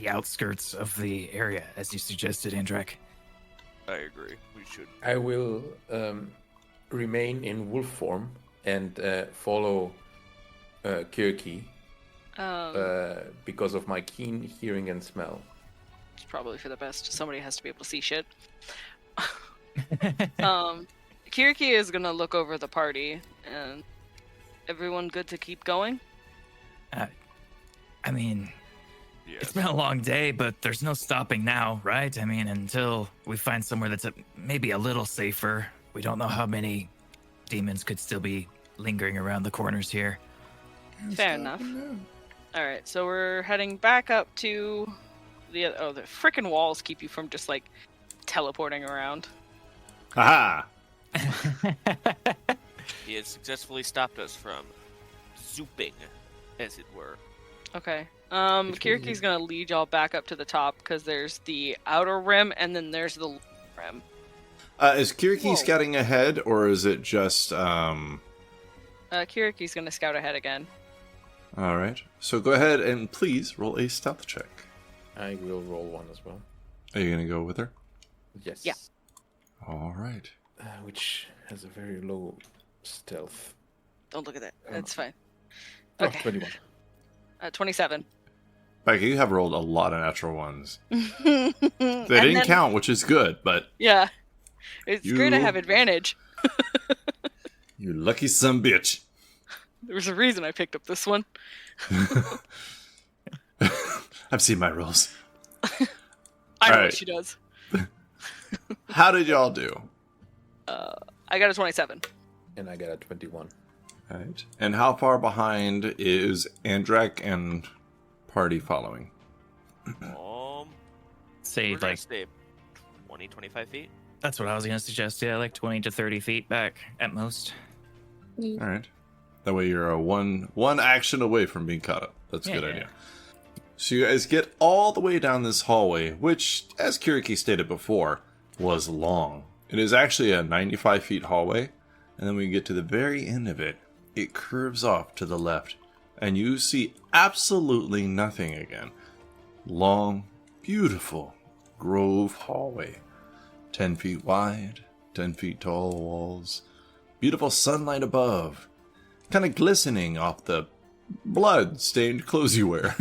outskirts of the area, as you suggested, Andrak? I agree. We should. I will remain in wolf form and follow Kiriki because of my keen hearing and smell. It's probably for the best. Somebody has to be able to see shit. Kiriki is gonna look over the party, and everyone good to keep going? I mean, Yes. it's been a long day, but there's no stopping now, right? I mean, until we find somewhere that's maybe a little safer. We don't know how many demons could still be lingering around the corners here. Fair enough. Alright, so we're heading back up to the frickin' walls keep you from just, like, teleporting around. Aha! He has successfully stopped us from zooping, as it were. Okay. Kiriki's gonna lead y'all back up to the top, because there's the outer rim, and then there's the rim. Is Kiriki Whoa. scouting ahead, or is it just, Kiriki's gonna scout ahead again. Alright. So go ahead and please roll a stealth check. I will roll one as well. Are you gonna go with her? Yes. Yeah. Alright. Which has a very low stealth. Don't look at that. It's fine. Oh, Okay. 21. 27. Becca, you have rolled a lot of natural ones. They They didn't count, which is good, but Yeah. It's great I You- have advantage. you lucky son bitch. There was a reason I picked up this one. I've seen my rolls. I know Alright. what she does. How did y'all do? I got a 27. And I got a 21. Alright. And how far behind is Andrak and party following? Say, We're gonna like, stay 20, 25 feet. that's what I was going to suggest. Yeah, like 20 to 30 feet back at most. Alright. That way you're one action away from being caught up. That's a good Yeah. idea. So you guys get all the way down this hallway, which, as Kiriki stated before, was long. It is actually a 95 feet hallway, and then when you get to the very end of it, it curves off to the left, and you see absolutely nothing again. Long, beautiful grove hallway. 10 feet wide, 10 feet tall walls, beautiful sunlight above, kind of glistening off the blood-stained clothes you wear.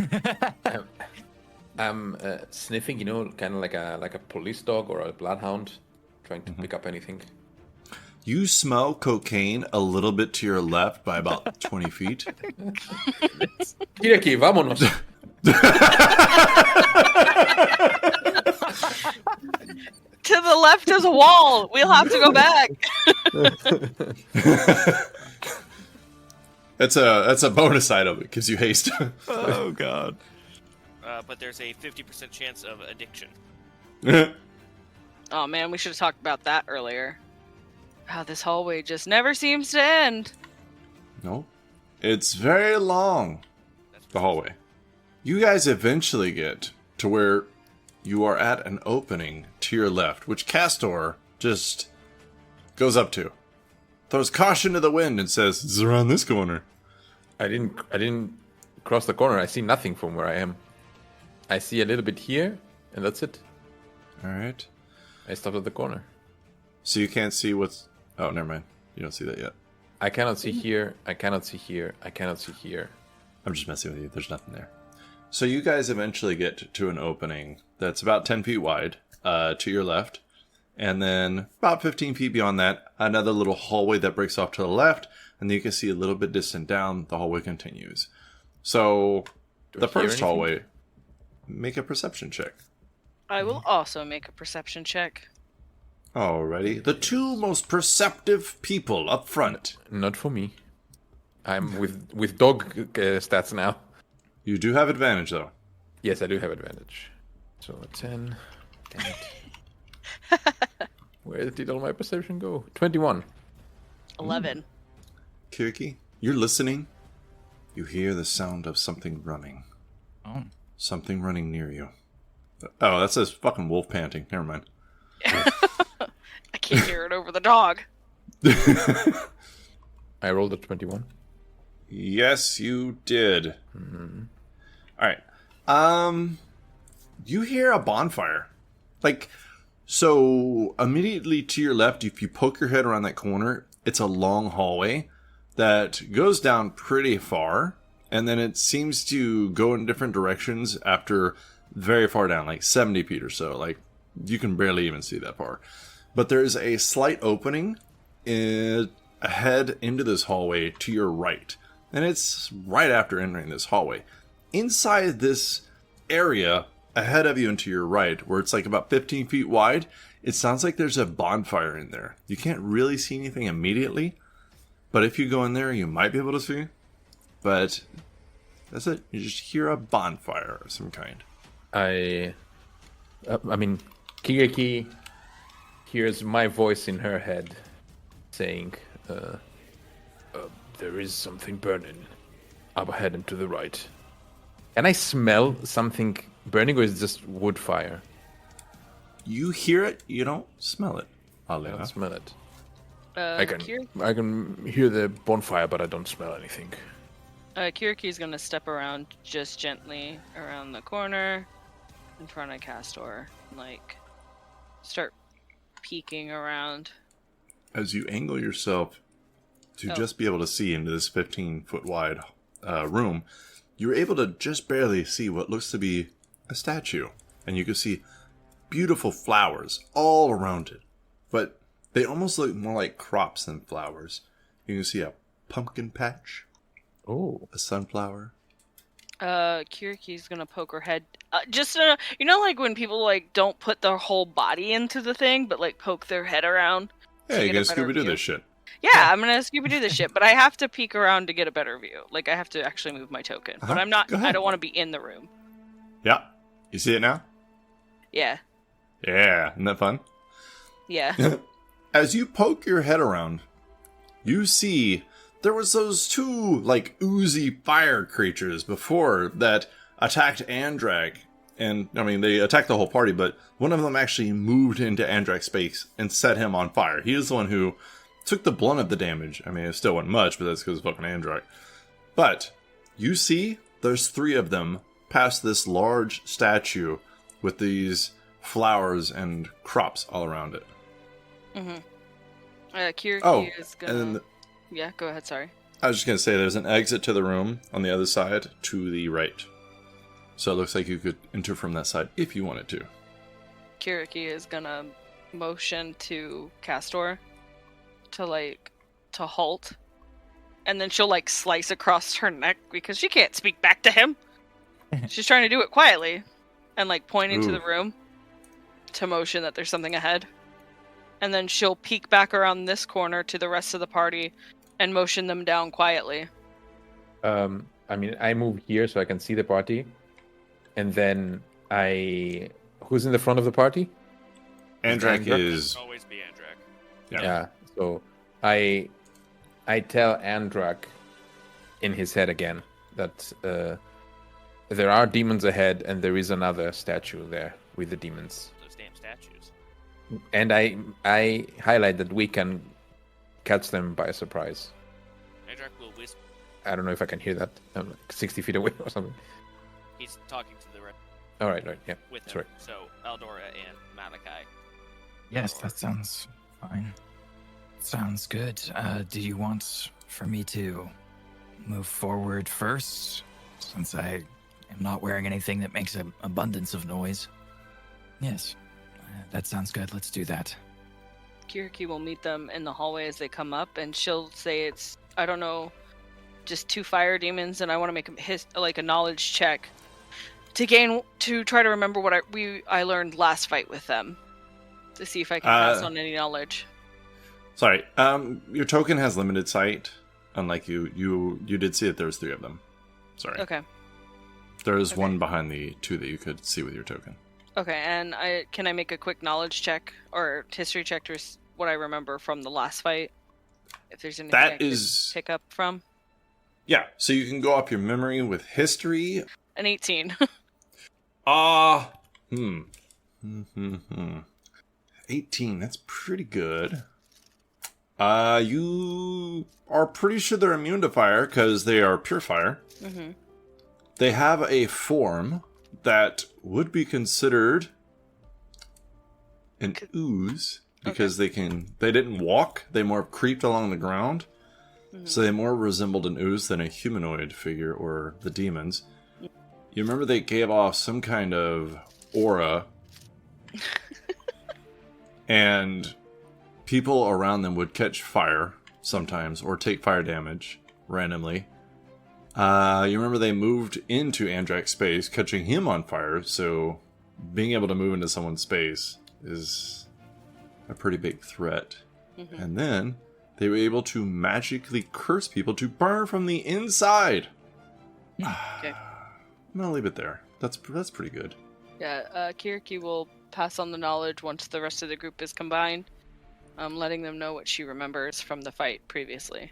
I'm sniffing, kind of like a police dog or a bloodhound, trying to pick up anything. You smell cocaine a little bit to your left by about 20 feet. Kiriki, vámonos! To the left is a wall. We'll have to go back. That's a bonus item. It gives you haste. Oh, God. But there's a 50% chance of addiction. Oh man, we should have talked about that earlier. How this hallway just never seems to end. No. It's very long, the hallway. You guys eventually get to where you are at an opening to your left, which Castor just goes up to. Throws caution to the wind and says, "It's around this corner." I didn't cross the corner. I see nothing from where I am. I see a little bit here, and that's it. Alright. I stopped at the corner. So you can't see what's... Oh, never mind. You don't see that yet. I cannot see here. I cannot see here. I cannot see here. I'm just messing with you. There's nothing there. So you guys eventually get to an opening that's about 10 feet wide to your left. And then about 15 feet beyond that, another little hallway that breaks off to the left. And then you can see a little bit distant down, the hallway continues. So Do I the hear first anything? hallway, make a perception check. I will also make a perception check. Alrighty. The two most perceptive people up front. Not for me. I'm with dog stats now. You do have advantage, though. Yes, I do have advantage. So a 10. Damn it. Where did all my perception go? 21. 11. Kiriki, you're listening. You hear the sound of something running. Oh. Something running near you. Oh, that says fucking wolf panting. Never mind. I can't hear it over the dog. I rolled a 21. Yes, you did. All right. You hear a bonfire. So immediately to your left, if you poke your head around that corner, it's a long hallway that goes down pretty far, and then it seems to go in different directions after very far down, like 70 feet or so. Like, you can barely even see that far. but there's a slight opening ahead into this hallway to your right. And it's right after entering this hallway. Inside this area ahead of you and to your right, where it's like about 15 feet wide, it sounds like there's a bonfire in there. You can't really see anything immediately, but if you go in there, you might be able to see. But that's it. You just hear a bonfire of some kind. I mean, Kigeki hears my voice in her head saying, there is something burning up ahead and to the right. Can I smell something burning, or is it just wood fire? You hear it, you don't smell it. I don't smell it. Uh, I can hear the bonfire, but I don't smell anything. Kiriki's gonna step around just gently around the corner in front of Castor, and, like, start peeking around. As you angle yourself to just be able to see into this 15-foot wide room, you're able to just barely see what looks to be a statue. And you can see beautiful flowers all around it. But they almost look more like crops than flowers. You can see a pumpkin patch. Oh. A sunflower. Kiriki's gonna poke her head. You know, like when people, like, don't put their whole body into the thing, but, like, poke their head around? Hey, you get gonna a better Scooby-Doo view? this shit. Yeah, I'm gonna Scooby-Doo this shit, but I have to peek around to get a better view. Like, I have to actually move my token. But I'm not, Go ahead. I don't want to be in the room. Yeah. You see it now? Yeah. Yeah. Isn't that fun? Yeah. As you poke your head around, you see there was those two, like, oozy fire creatures before that attacked Andrak. And, I mean, they attacked the whole party, but one of them actually moved into Andrak's space and set him on fire. He is the one who took the blunt of the damage. I mean, it still wasn't much, but that's because of fucking Andrak. But you see there's three of them past this large statue with these flowers and crops all around it. Mm-hmm. Kiriki Oh, is gonna... and then Yeah, go ahead, sorry. I was just going to say there's an exit to the room on the other side to the right. So it looks like you could enter from that side if you wanted to. Kiriki is gonna motion to Castor to halt. And then she'll, like, slice across her neck because she can't speak back to him. She's trying to do it quietly and, like, point into Ooh. the room to motion that there's something ahead. And then she'll peek back around this corner to the rest of the party and motion them down quietly. I mean, I move here so I can see the party. And then who's in the front of the party? Andrak Andrak? is... Always be Andrak. Yeah. So I tell Andrak in his head again that there are demons ahead and there is another statue there with the demons. Those damn statues. And I highlight that we can catch them by surprise. Andrak will whisper. I don't know if I can hear that. I'm like 60 feet away or something. He's talking to the rest All right, yeah. with him. Sorry. So Eldora and Malachi. Yes, that sounds fine. Sounds good. Do you want for me to move forward first, since I am not wearing anything that makes an abundance of noise? Yes, that sounds good. Let's do that. Kiriki will meet them in the hallway as they come up, and she'll say it's, I don't know, just two fire demons, and I want to make a knowledge check to try to remember what I learned last fight with them, to see if I can pass on any knowledge. Sorry, your token has limited sight. Unlike you did see that there was three of them. Sorry. Okay. There is one behind the two that you could see with your token. Okay, and can I make a quick knowledge check or history check to what I remember from the last fight? If there's anything I could pick up from. Yeah, so you can go up your memory with history. An 18. 18, that's pretty good. You are pretty sure they're immune to fire because they are pure fire. Mm-hmm. They have a form that would be considered an ooze because they didn't walk, they more creeped along the ground. Mm-hmm. So they more resembled an ooze than a humanoid figure or the demons. You remember they gave off some kind of aura. And people around them would catch fire sometimes or take fire damage randomly. You remember they moved into Andrak's space, catching him on fire, so being able to move into someone's space is a pretty big threat. Mm-hmm. And then they were able to magically curse people to burn from the inside. Okay. I'm gonna leave it there. That's pretty good. Yeah, Kiriki will pass on the knowledge once the rest of the group is combined, letting them know what she remembers from the fight previously.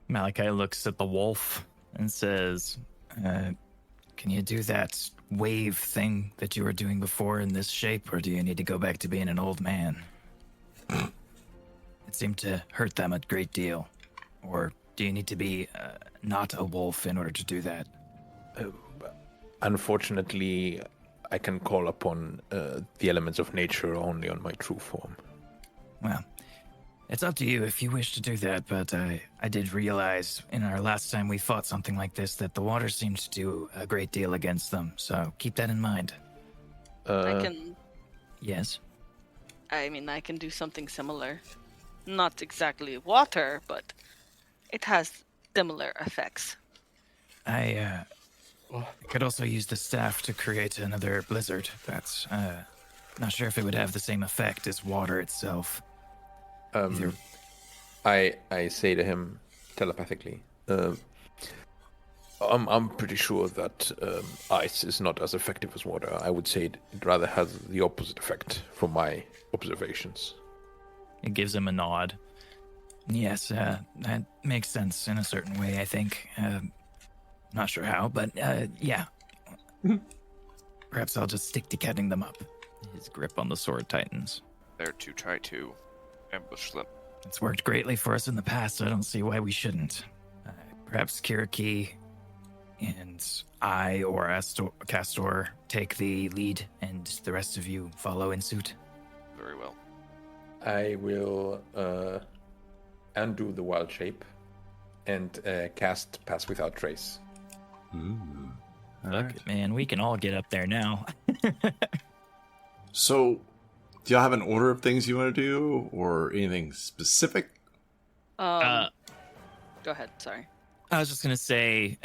Malachi looks at the wolf and says, can you do that wave thing that you were doing before in this shape, or do you need to go back to being an old man? It seemed to hurt them a great deal. Or do you need to be not a wolf in order to do that? Unfortunately, I can call upon the elements of nature only on my true form. Well, it's up to you if you wish to do that, but I did realize in our last time we fought something like this that the water seemed to do a great deal against them, so keep that in mind. I can... Yes? I mean, I can do something similar. Not exactly water, but it has similar effects. I could also use the staff to create another blizzard. That's, not sure if it would have the same effect as water itself. I say to him telepathically, I'm pretty sure that ice is not as effective as water. I would say it rather has the opposite effect from my observations. It gives him a nod. Yes, that makes sense in a certain way, I think. Not sure how, but yeah. Perhaps I'll just stick to cutting them up. His grip on the sword tightens. There to try to ambush them. It's worked greatly for us in the past, so I don't see why we shouldn't. Perhaps Kiriki and I or Castor take the lead, and the rest of you follow in suit. Very well. I will undo the wild shape and cast Pass Without Trace. Look, man, we can all get up there now. So, do y'all have an order of things you want to do, or anything specific? Go ahead, sorry. I was just going to say,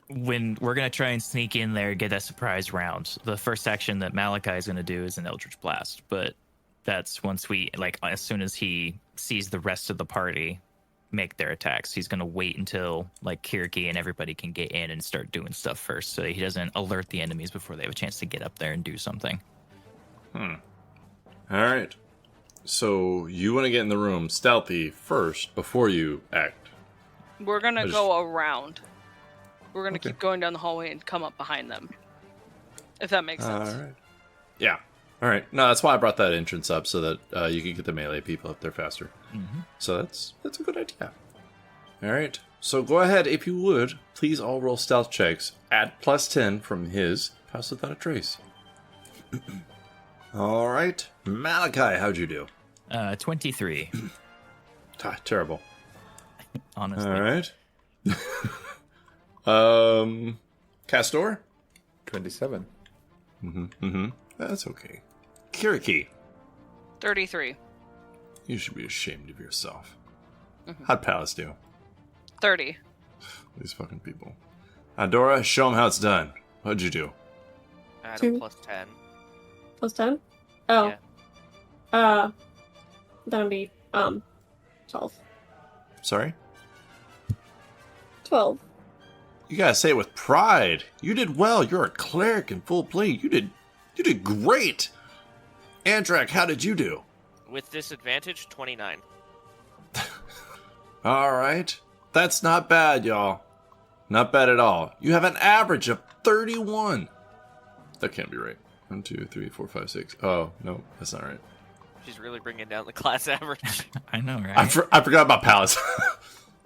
when we're going to try and sneak in there, get a surprise round. The first action that Malachi is going to do is an Eldritch Blast, but that's once we, like, as soon as he sees the rest of the party make their attacks, he's going to wait until, like, Kiriki and everybody can get in and start doing stuff first, so he doesn't alert the enemies before they have a chance to get up there and do something. Alright. So, you want to get in the room stealthy first, before you act. We're gonna go around. We're gonna Okay. keep going down the hallway and come up behind them. If that makes sense. Alright. Yeah. Alright. No, that's why I brought that entrance up, so that you can get the melee people up there faster. Mm-hmm. So that's a good idea. Alright. So go ahead, if you would, please all roll stealth checks. Add +10 from his Pass Without a Trace. Alright. Malachi, how'd you do? 23, Terrible. honestly. Alright. Castor? 27. That's okay. Kiriki, 33. you should be ashamed of yourself. How'd Palace do? 30. These fucking people. Adora, show them how it's done. What'd you do? Add a 2. +10. +10? Oh. Yeah. That would be, 12. Sorry? 12. You gotta say it with pride. You did well. You're a cleric in full play. You did great. Andrak, how did you do? With disadvantage, 29. Alright. That's not bad, y'all. Not bad at all. You have an average of 31. That can't be right. 1, 2, 3, 4, 5, 6. Oh, no, that's not right. She's really bringing down the class average. I know, right? I forgot about Palace.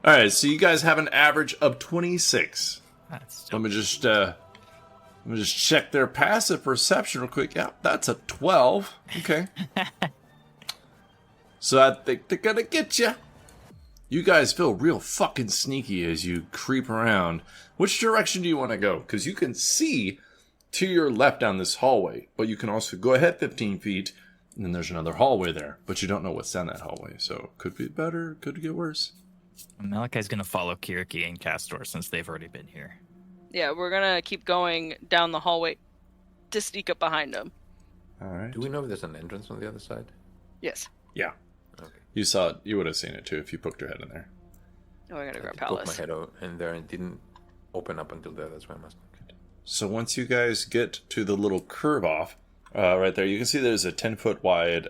Alright, so you guys have an average of 26. That's still... Let me just check their passive perception real quick. Yeah, that's a 12. Okay. So I think they're gonna get you. You guys feel real fucking sneaky as you creep around. Which direction do you want to go? Because you can see to your left down this hallway, but you can also go ahead 15 feet And then there's another hallway there, but you don't know what's down that hallway. So could be better, could get worse. Malachi's gonna follow Kiriki and Castor since they've already been here. Yeah, we're gonna keep going down the hallway to sneak up behind them. All right. Do we know if there's an entrance on the other side? Yes. Yeah. Okay. You saw it. You would have seen it too if you poked your head in there. Oh, I gotta I grab did poke my Palace. head out in there and didn't open up until there. That's why I must. So once you guys get to the little curve off, right there, you can see there's a 10-foot wide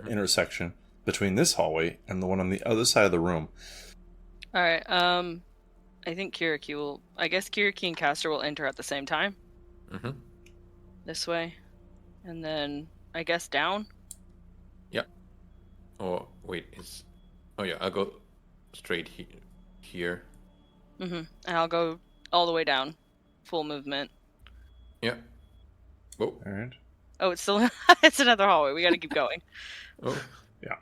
intersection between this hallway and the one on the other side of the room. All right. I think Kiriki will. I guess Kiriki and Castor will enter at the same time. Mm-hmm. This way, and then I guess down. Oh wait, it's. Oh yeah, I'll go straight here. And I'll go all the way down, full movement. Yeah. Oh. All right. Oh, it's still it's another hallway. We got to keep going. Oh. Yeah.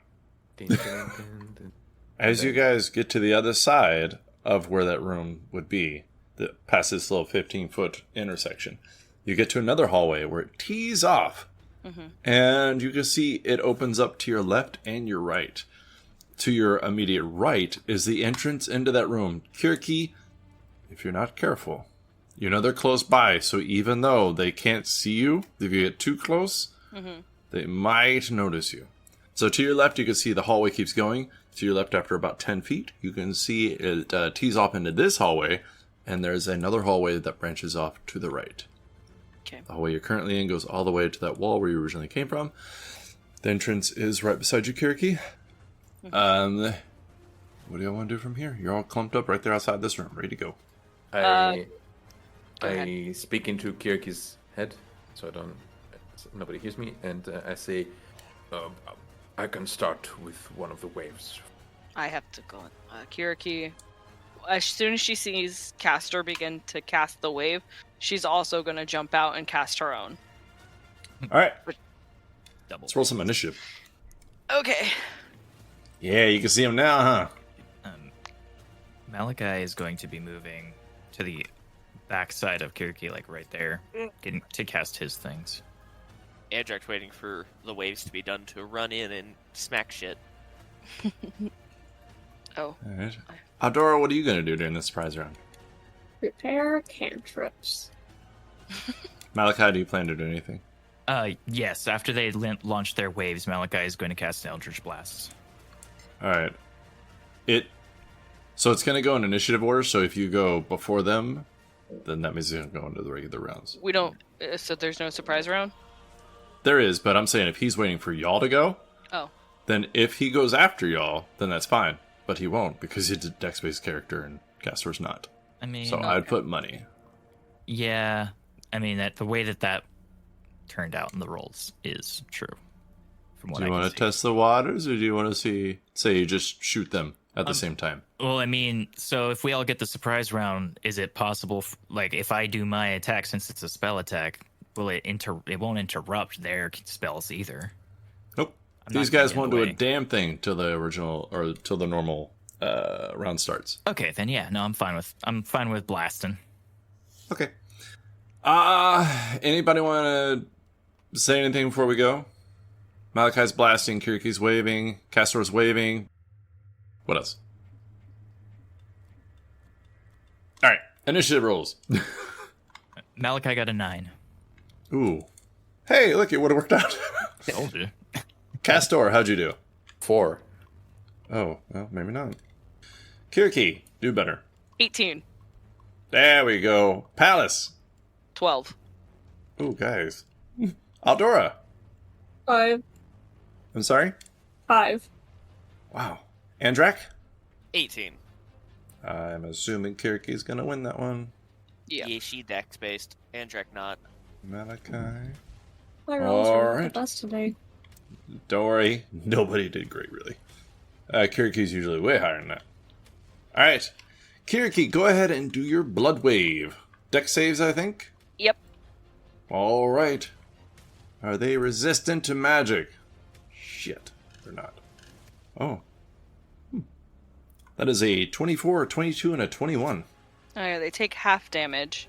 Dun, dun, dun, dun. As you guys get to the other side of where that room would be, past this little 15-foot intersection, you get to another hallway where it tees off. And you can see it opens up to your left and your right. To your immediate right is the entrance into that room. Kiriki, if you're not careful, you know they're close by, so even though they can't see you, if you get too close, they might notice you. So to your left, you can see the hallway keeps going. To your left, after about 10 feet, you can see it tees off into this hallway, and there's another hallway that branches off to the right. Okay. The hallway you're currently in goes all the way to that wall where you originally came from. The entrance is right beside you, Kiriki. What do y'all want to do from here? You're all clumped up right there outside this room, ready to go. I go ahead. speak into Kirki's head, so nobody hears me, and I say, I can start with one of the waves. I have to go. Kiriki, as soon as she sees Castor begin to cast the wave, she's also going to jump out and cast her own. All right, Double. let's roll some initiative. Okay. Yeah, you can see him now, huh? Malachi is going to be moving to the backside of Kiriki, like right there, getting to cast his things. Adrak's waiting for the waves to be done to run in and smack shit. Oh. All right. Aldora, what are you going to do during this surprise round? Prepare cantrips. Malachi, do you plan to do anything? Yes, after they launch their waves, Malachi is going to cast an Eldritch Blast. All right. So it's going to go in initiative order, so if you go before them, then that means it's going to go into the regular rounds. We don't. So there's no surprise round? There is, but I'm saying if he's waiting for y'all to go, Oh. then if he goes after y'all, then that's fine. But he won't, because he's a dex-based character and Castor's not. I mean, So I'd put money. yeah. I mean, the way that turned out in the rolls is true. From what Do you I want can to see. test the waters, or do you want to say you just shoot them at the same time? Well, I mean, so if we all get the surprise round, is it possible, like, if I do my attack, since it's a spell attack, it won't interrupt their spells either? Nope. I'm These not guys getting in won't the do a way. damn thing till the original or till the normal round starts. Okay, then yeah, no, I'm fine with blasting. Okay. Anybody want to say anything before we go? Malachi's blasting, Kiriki's waving, Castor's waving. What else? All right, initiative rolls. Malachi got a 9. Ooh. Hey, look, it would have worked out. Told you. Castor, how'd you do? 4. Oh, well, maybe not. Kiriki, do better. 18. There we go. Palace. 12. Ooh, guys. Aldora. 5. I'm sorry? 5. Wow. Andrak? 18. I'm assuming Kiriki's gonna win that one. Yeah. She dex based. Andrak not. Malachi. My rolls are Alright. the best today. Don't worry. Nobody did great, really. Kiriki's usually way higher than that. Alright. Kiriki, go ahead and do your blood wave. Dex saves, I think? Yep. Alright. Are they resistant to magic? Shit. They're not. Oh. That is a 24, a 22, and a 21. Oh, yeah, they take half damage.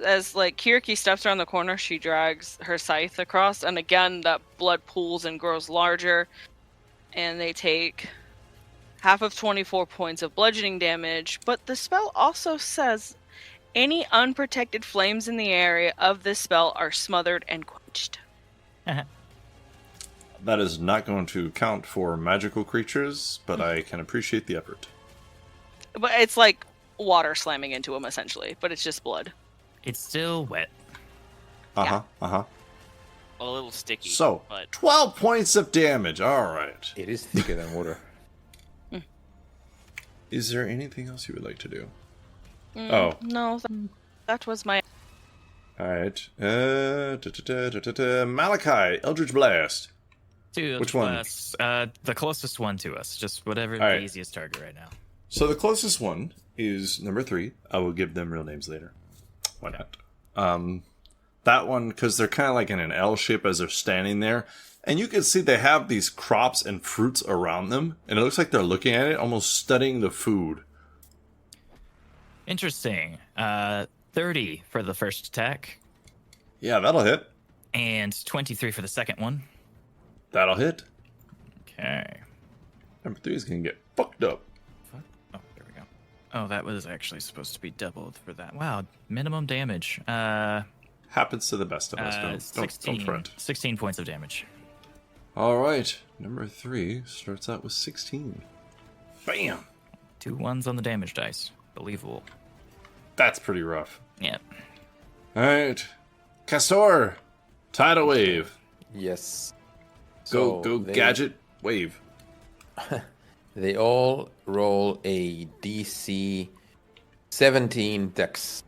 As like Kiriki steps around the corner, she drags her scythe across, and again that blood pools and grows larger, and they take half of 24 points of bludgeoning damage. But the spell also says any unprotected flames in the area of this spell are smothered and quenched. That is not going to count for magical creatures, but I can appreciate the effort. But it's like water slamming into them essentially, but it's just blood. It's still wet. Uh-huh, uh-huh. A little sticky. So, but 12 points of damage. All right. It is thicker than water. Is there anything else you would like to do? No, that was my... All right. Malachi, Eldritch Blast. Which one? The closest one to us. Just whatever the right. easiest target right now. So the closest one is number 3. I will give them real names later. Why not? That one, because they're kind of like in an L shape as they're standing there. And you can see they have these crops and fruits around them. And it looks like they're looking at it, almost studying the food. Interesting. 30 for the first attack. Yeah, that'll hit. And 23 for the second one. That'll hit. Okay. Number 3 is going to get fucked up. Oh, there we go. Oh, that was actually supposed to be doubled for that. Wow, minimum damage. Happens to the best of us. Don't fret. 16 points of damage. All right. Number 3 starts out with 16. Bam! 2 1s on the damage dice. Believable. That's pretty rough. Yeah. All right. Castor, tidal wave. Yes. Go, gadget, wave. They all roll a DC 17 dex.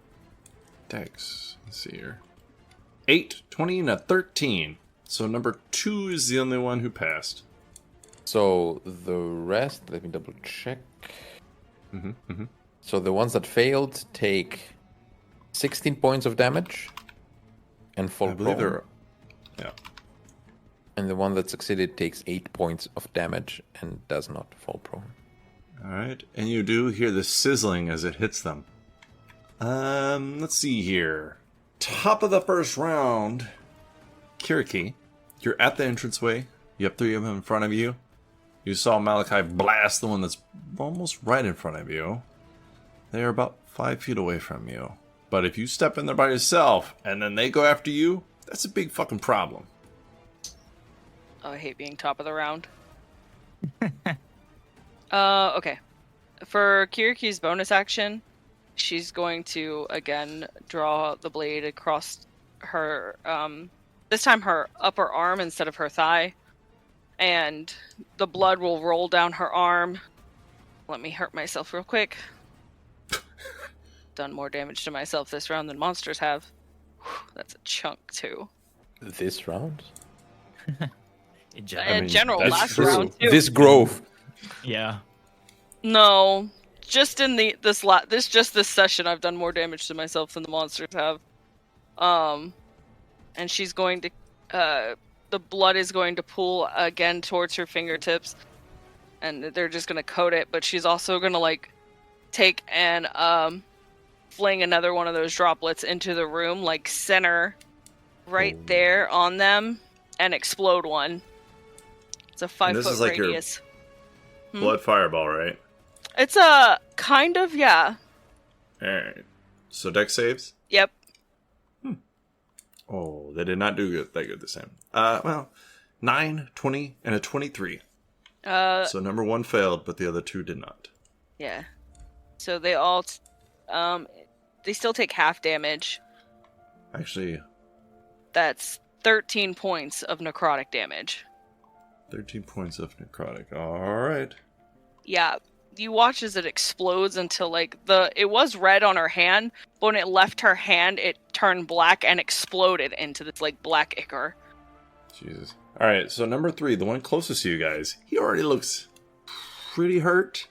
Dex. Let's see here. 8, 20, and a 13. So number 2 is the only one who passed. So the rest, let me double check. So the ones that failed take 16 points of damage and fall I believe prone. they're... Yeah. And the one that succeeded takes 8 points of damage and does not fall prone. All right. And you do hear the sizzling as it hits them. Let's see here. Top of the first round. Kiriki, you're at the entranceway. You have 3 of them in front of you. You saw Malachi blast the one that's almost right in front of you. They are about 5 feet away from you. But if you step in there by yourself and then they go after you, that's a big fucking problem. Oh, I hate being top of the round. Okay. For Kiriki's bonus action, she's going to, again, draw the blade across her, this time her upper arm instead of her thigh. And the blood will roll down her arm. Let me hurt myself real quick. Done more damage to myself this round than monsters have. Whew, that's a chunk, too. This round? In In general, that's last true. round, too. This grove. Yeah. No, just in this session, I've done more damage to myself than the monsters have. And she's going to, the blood is going to pool again towards her fingertips, and they're just gonna coat it. But she's also gonna like take and fling another one of those droplets into the room, like center right there on them, and explode one. It's a 5-foot like your radius. Blood fireball, right? It's a kind of, yeah. Alright. So dex saves? Yep. Oh, they did not do that good this time. Well, 9, 20, and a 23. So number 1 failed, but the other 2 did not. Yeah. So they all, they still take half damage. Actually, That's 13 points of necrotic damage. 13 points of necrotic. Alright. Yeah. You watch as it explodes until, like, it was red on her hand, but when it left her hand, it turned black and exploded into this, like, black ichor. Jesus. Alright, so number 3, the one closest to you guys, he already looks pretty hurt.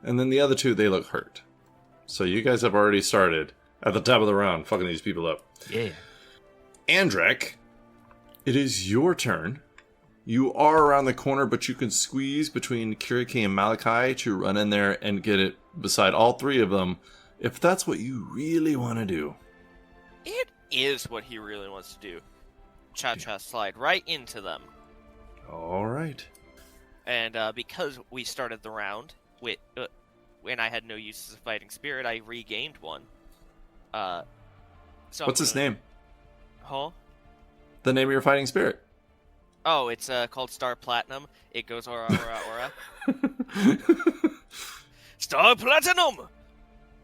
And then the other 2, they look hurt. So you guys have already started at the top of the round, fucking these people up. Yeah. Andrek, it is your turn. You are around the corner, but you can squeeze between Kiriki and Malachi to run in there and get it beside all 3 of them, if that's what you really want to do. It is what he really wants to do. Cha-cha slide right into them. All right. And because we started the round with when I had no use as a fighting spirit, I regained one. So What's his name? Huh? The name of your fighting spirit? Oh, it's called Star Platinum. It goes aura, aura, aura. Star Platinum!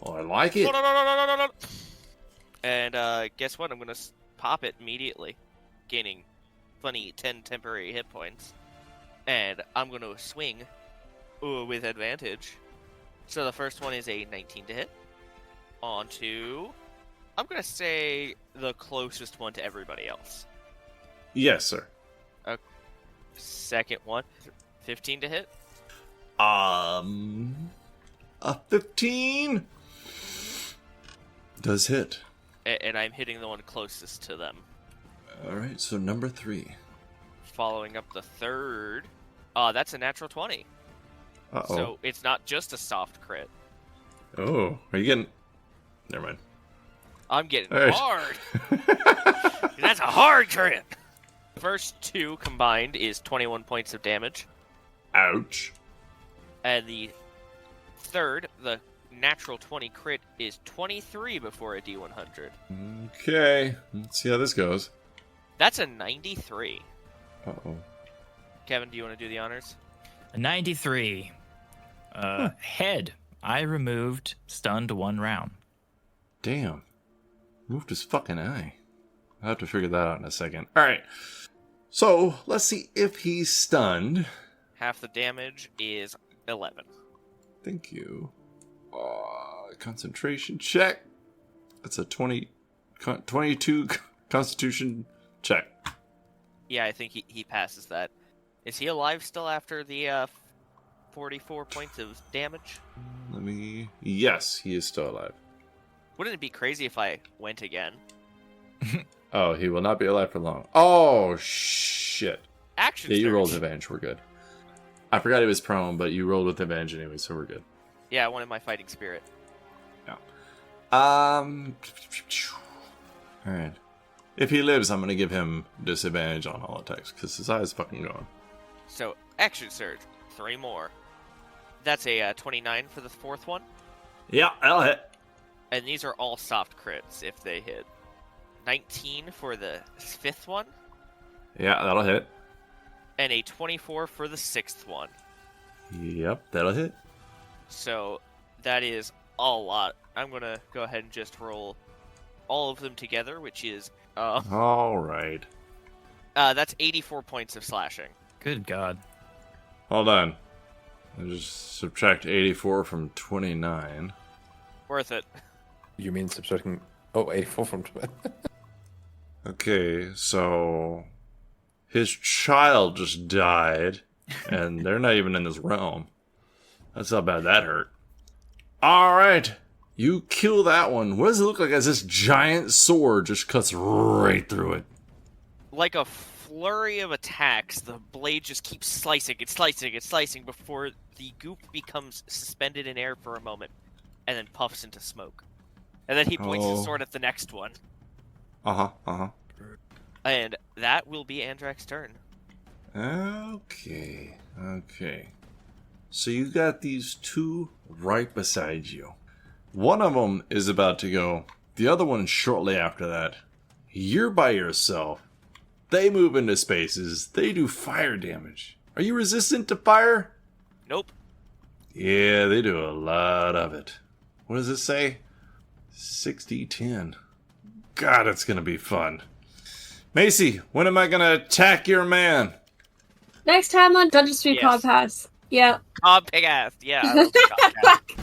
Oh, I like it. And guess what? I'm gonna pop it immediately, gaining funny 10 temporary hit points. And I'm gonna swing with advantage. So the first one is a 19 to hit. On to, I'm gonna say, the closest one to everybody else. Yes, sir. Second one, 15 to hit. A 15 does hit. And I'm hitting the one closest to them. All right, so number 3. Following up the third, that's a natural 20. Uh-oh. So it's not just a soft crit. Oh, are you getting... Never mind. I'm getting All right. hard. That's a hard crit. First 2 combined is 21 points of damage. Ouch. And the third, the natural 20 crit, is 23 before a D100. Okay, let's see how this goes. That's a 93. Uh-oh. Kevin, do you want to do the honors? A 93. Head. I removed stunned 1 round. Damn. Moved his fucking eye. I'll have to figure that out in a second. Alright. So, let's see if he's stunned. Half the damage is 11. Thank you. Concentration check. That's a 22 constitution check. Yeah, I think he passes that. Is he alive still after the 44 points of damage? Yes, he is still alive. Wouldn't it be crazy if I went again? Oh, he will not be alive for long. Oh, shit. Action Yeah, you surge. rolled advantage. We're good. I forgot he was prone, but you rolled with advantage anyway, so we're good. Yeah, I wanted my fighting spirit. Alright. If he lives, I'm gonna give him disadvantage on all attacks, because his eye is fucking gone. So, action surge. 3 more. That's a 29 for the 4th one. Yeah, that'll hit. And these are all soft crits if they hit. 19 for the 5th one. Yeah, that'll hit. And a 24 for the 6th one. Yep, that'll hit. So, that is a lot. I'm going to go ahead and just roll all of them together, which is... Alright. that's 84 points of slashing. Good God. Hold on. I'll just subtract 84 from 29. Worth it. You mean subtracting... Oh, 84 from 12. Okay, so... His child just died, and they're not even in this realm. That's how bad that hurt. Alright, you kill that one. What does it look like as this giant sword just cuts right through it? Like a flurry of attacks, the blade just keeps slicing and slicing and slicing before the goop becomes suspended in air for a moment, and then puffs into smoke. And then he points his sword at the next one. And that will be Andrak's turn. Okay. So you got these 2 right beside you. One of them is about to go. The other one shortly after that. You're by yourself. They move into spaces. They do fire damage. Are you resistant to fire? Nope. Yeah, they do a lot of it. What does it say? 60-10. God, it's going to be fun. Macy, when am I going to attack your man? Next time on Dungeon Street Yes. Podcast. Yeah. Oh, pig ass. Yeah. I love the podcast.